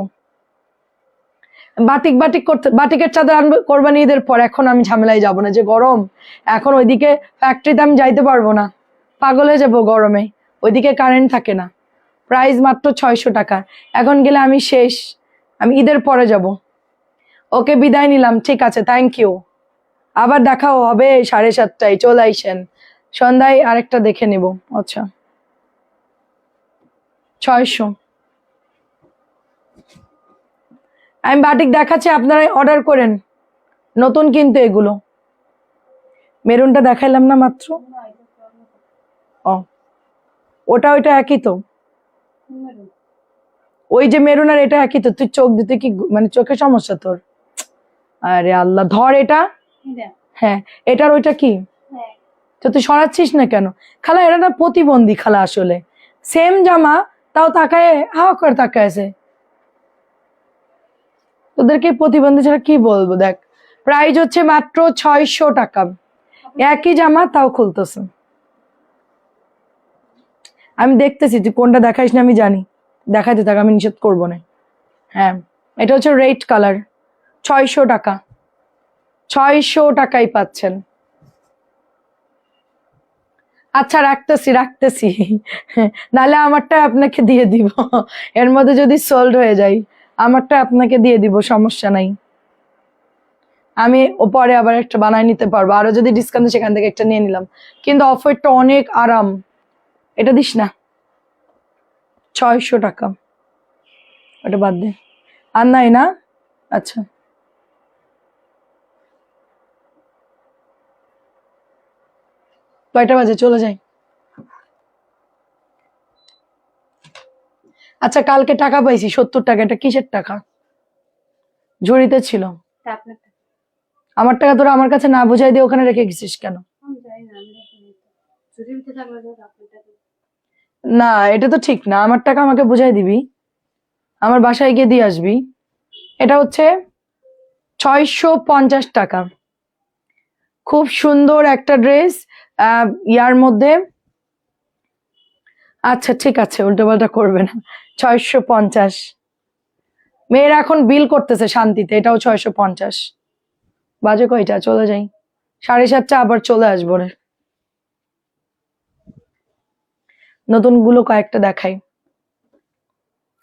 Speaker 1: বাটিক বাটিক করতে, বাটিকের চাদর আনবো কোরবানি ঈদের পর। এখন আমি ঝামেলায় যাব না, যে গরম। এখন ওইদিকে ফ্যাক্টরিতে আমি যাইতে পারবো না, পাগল হয়ে যাবো গরমে। ওইদিকে কারেন্ট থাকে না। প্রাইস মাত্র 600 টাকা। এখন গেলে আমি শেষ, আমি ঈদের পরে যাব। ওকে, বিদায় নিলাম, ঠিক আছে, থ্যাংক ইউ। আবার দেখা হবে 7:30টায়, চলে আইসেন। সন্ধ্যায় আরেকটা দেখে নিব। আচ্ছা, 600। আমি বাটিক দেখাচ্ছি, আপনারা অর্ডার করেন, নতুন কিন্তু এগুলো। মেরুনটা দেখাইলাম না মাত্র? ও, ওটা ওইটা একই তো। ওই যে মেরুন আর এটা একই তো। তুই চোখ দিতে কি মানে চোখে সমস্যা তোর? আরে আল্লাহ, ধর এটা। হ্যাঁ, এটার ওইটা কি? তো তুই সরাচ্ছিস না কেন? খালা এটা না প্রতিবন্ধী খালা, আসলে সেম জামা, তাও তাকায় হাওয়া করে তাকায় আছে। তোদেরকে প্রতিবন্ধী ছাড়া কি বলবো। দেখ, প্রাইস হচ্ছে মাত্র 600 টাকা। একই জামা তাও খুলতেছে। আমি দেখতেছি তুই কোনটা দেখাইস না, আমি জানি। দেখাইতে থাক, আমি নিষেধ করবো না। হ্যাঁ, এটা হচ্ছে রেড কালার, 600 টাকা। 600 টাকাই পাচ্ছেন। আচ্ছা, রাখতেছি রাখতেছি, নাহলে আমারটা আপনাকে দিয়ে দিব। এর মধ্যে যদি সোল্ড হয়ে যায়, আমারটা আপনাকে দিয়ে দিব, সমস্যা নাই। আমি পরে আবার একটা বানায় নিতে পারবো, আরো যদি ডিসকাউন্ট সেখান থেকে একটা নিয়ে নিলাম। কিন্তু অফারটা অনেক আরাম, এটা দিস না। 600 টাকা, ওটা বাদ দে। আর নাই না? আচ্ছা, কয়টা বাজে, চলে যাই। আচ্ছা, কালকে টাকা পাইছি 70 টাকা, এটা কিসের টাকা? ঝুড়িতে ছিল।
Speaker 2: তা আপনারটা
Speaker 1: আমার টাকা তোরা আমার কাছে না বুঝাই দিয়ে ওখানে রেখে গেছিস কেন?
Speaker 2: আমি জানি না, আমি দেখিনি তো। চুরির ভিতরে থাকলে ধর আপনারটা কি?
Speaker 1: না, এটা তো ঠিক না। আমার টাকা আমাকে বুঝাই দিবি, আমার বাসায় গিয়ে দিয়ে আসবি। এটা হচ্ছে 650 টাকা। খুব সুন্দর একটা ড্রেস, ইয়ার মধ্যে। আচ্ছা ঠিক আছে, উল্টো পাল্টা করবে না। 650। মেয়েরা এখন বিল করতেছে শান্তিতে, এটাও 650। বাজে কয়টা? চলে যাই, 7:30 আবার চলে আসবো রে। নতুন গুলো কয়েকটা দেখাই।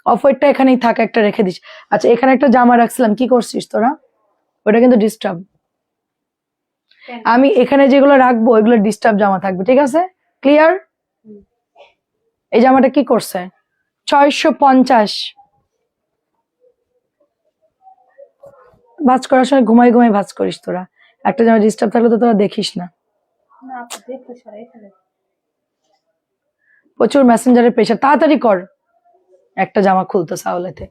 Speaker 1: অফ হোয়াইটটা এখানেই থাক, একটা রেখে দিস। আচ্ছা, এখানে একটা জামা রাখছিলাম, কি করছিস তোরা? ওটা কিন্তু ডিস্টার্ব।
Speaker 2: কেন?
Speaker 1: আমি এখানে যেগুলো রাখবো ওইগুলো ডিস্টার্ব জামা থাকবে, ঠিক আছে? ক্লিয়ার?
Speaker 2: হুম।
Speaker 1: এই জামাটা কি করছে? 650। ভাঁজ করার সময় ঘুমাই ঘুমাই ভাঁজ করিস তোরা। একটা জামা ডিস্টার্ব থাকলে তো তোরা দেখিস না।
Speaker 2: না আপু দেখতে সরাই ফেলে।
Speaker 1: প্রচুর মেসেঞ্জারের প্রেশার, তাড়াতাড়ি কর। একটা জামা খুলতো সাওলেতে।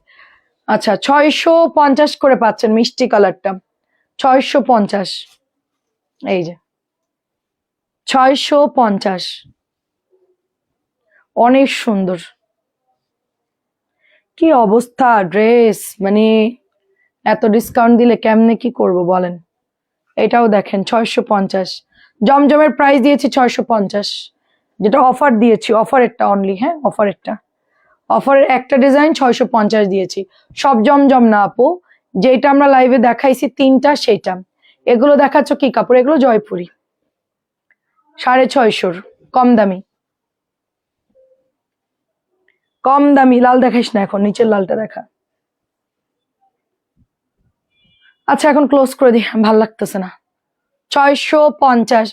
Speaker 1: আচ্ছা, 650 করে পাচ্ছেন মিষ্টি কালারটা। 650। এই যে 650, অনেক সুন্দর। কি অবস্থা ড্রেস, মানে এত ডিসকাউন্ট দিলে কেমনে কি করব বলেন? এটাও দেখেন 650। জমজমের প্রাইস দিয়েছি 650, যেটা অফার দিয়েছি, অফারেরটা অনলি, হ্যাঁ অফারেরটা। অফারের একটা ডিজাইন 650 দিয়েছি। সব জমজম না আপু, যেটা আমরা লাইভে দেখাইছি তিনটা সেটা। এগুলো দেখাচ্ছ কি কাপড়? এগুলো জয়পুরি, 650, কম দামি। কম দামি লাল দেখাইস না এখন, নিচের লালটা দেখা। আচ্ছা এখন ক্লোজ করে দিই, ভাল লাগতেছে না। 650।